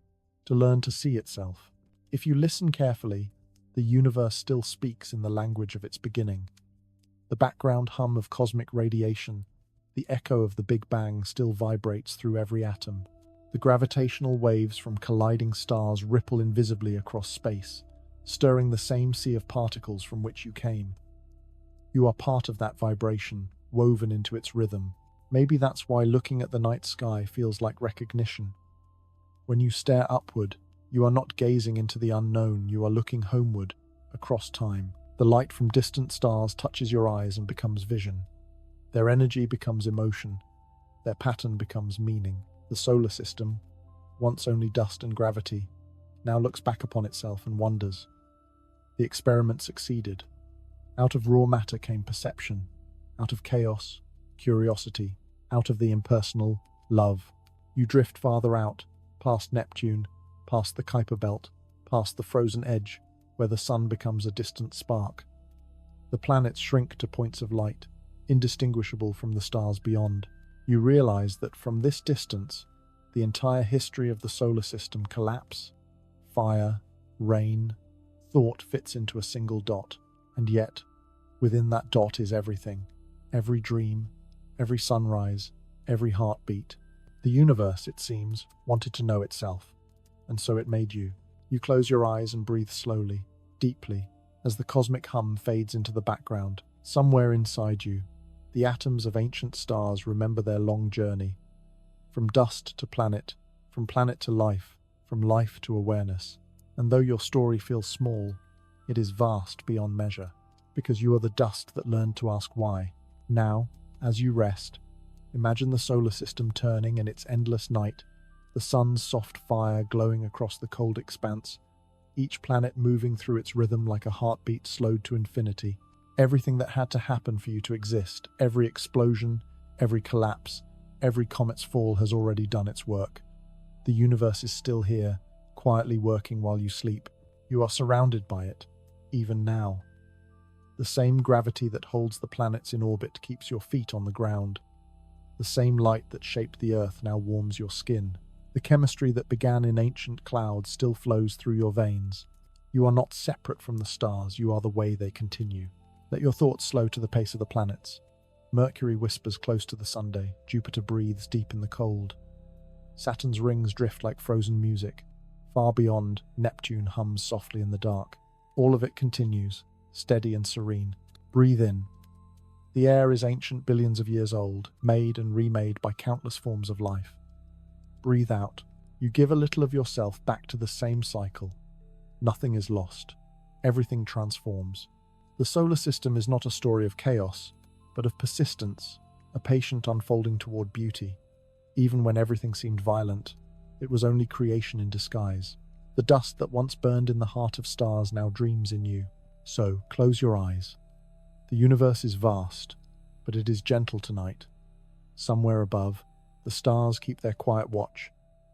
to learn to see itself. If you listen carefully, the universe still speaks in the language of its beginning. The background hum of cosmic radiation, the echo of the Big Bang, still vibrates through every atom. The gravitational waves from colliding stars ripple invisibly across space, stirring the same sea of particles from which you came. You are part of that vibration, woven into its rhythm. Maybe that's why looking at the night sky feels like recognition. When you stare upward, you are not gazing into the unknown, you are looking homeward, across time. The light from distant stars touches your eyes and becomes vision. Their energy becomes emotion. Their pattern becomes meaning. The solar system, once only dust and gravity, now looks back upon itself and wonders. The experiment succeeded. Out of raw matter came perception. Out of chaos, curiosity. Out of the impersonal, love. You drift farther out, past Neptune, past the Kuiper Belt, past the frozen edge, where the sun becomes a distant spark. The planets shrink to points of light, indistinguishable from the stars beyond. You realize that from this distance, the entire history of the solar system, collapse, fire, rain, thought fits into a single dot. And yet, within that dot is everything. Every dream, every sunrise, every heartbeat. The universe, it seems, wanted to know itself, and so it made you. You close your eyes and breathe slowly, deeply, as the cosmic hum fades into the background. Somewhere inside you, the atoms of ancient stars remember their long journey, from dust to planet, from planet to life, from life to awareness. And though your story feels small, it is vast beyond measure, because you are the dust that learned to ask why. Now, as you rest, imagine the solar system turning in its endless night, the sun's soft fire glowing across the cold expanse, each planet moving through its rhythm like a heartbeat slowed to infinity. Everything that had to happen for you to exist, every explosion, every collapse, every comet's fall has already done its work. The universe is still here, quietly working while you sleep. You are surrounded by it, even now. The same gravity that holds the planets in orbit keeps your feet on the ground. The same light that shaped the Earth now warms your skin. The chemistry that began in ancient clouds still flows through your veins. You are not separate from the stars, you are the way they continue. Let your thoughts slow to the pace of the planets. Mercury whispers close to the Sunday, Jupiter breathes deep in the cold. Saturn's rings drift like frozen music. Far beyond, Neptune hums softly in the dark. All of it continues, steady and serene. Breathe in. The air is ancient, billions of years old, made and remade by countless forms of life. Breathe out. You give a little of yourself back to the same cycle. Nothing is lost. Everything transforms. The solar system is not a story of chaos, but of persistence, a patient unfolding toward beauty. Even when everything seemed violent, it was only creation in disguise. The dust that once burned in the heart of stars now dreams in you. So, close your eyes. The universe is vast, but it is gentle tonight. Somewhere above, the stars keep their quiet watch,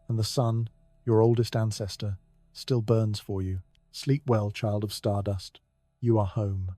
and the sun, your oldest ancestor, still burns for you. Sleep well, child of Stardust. You are home.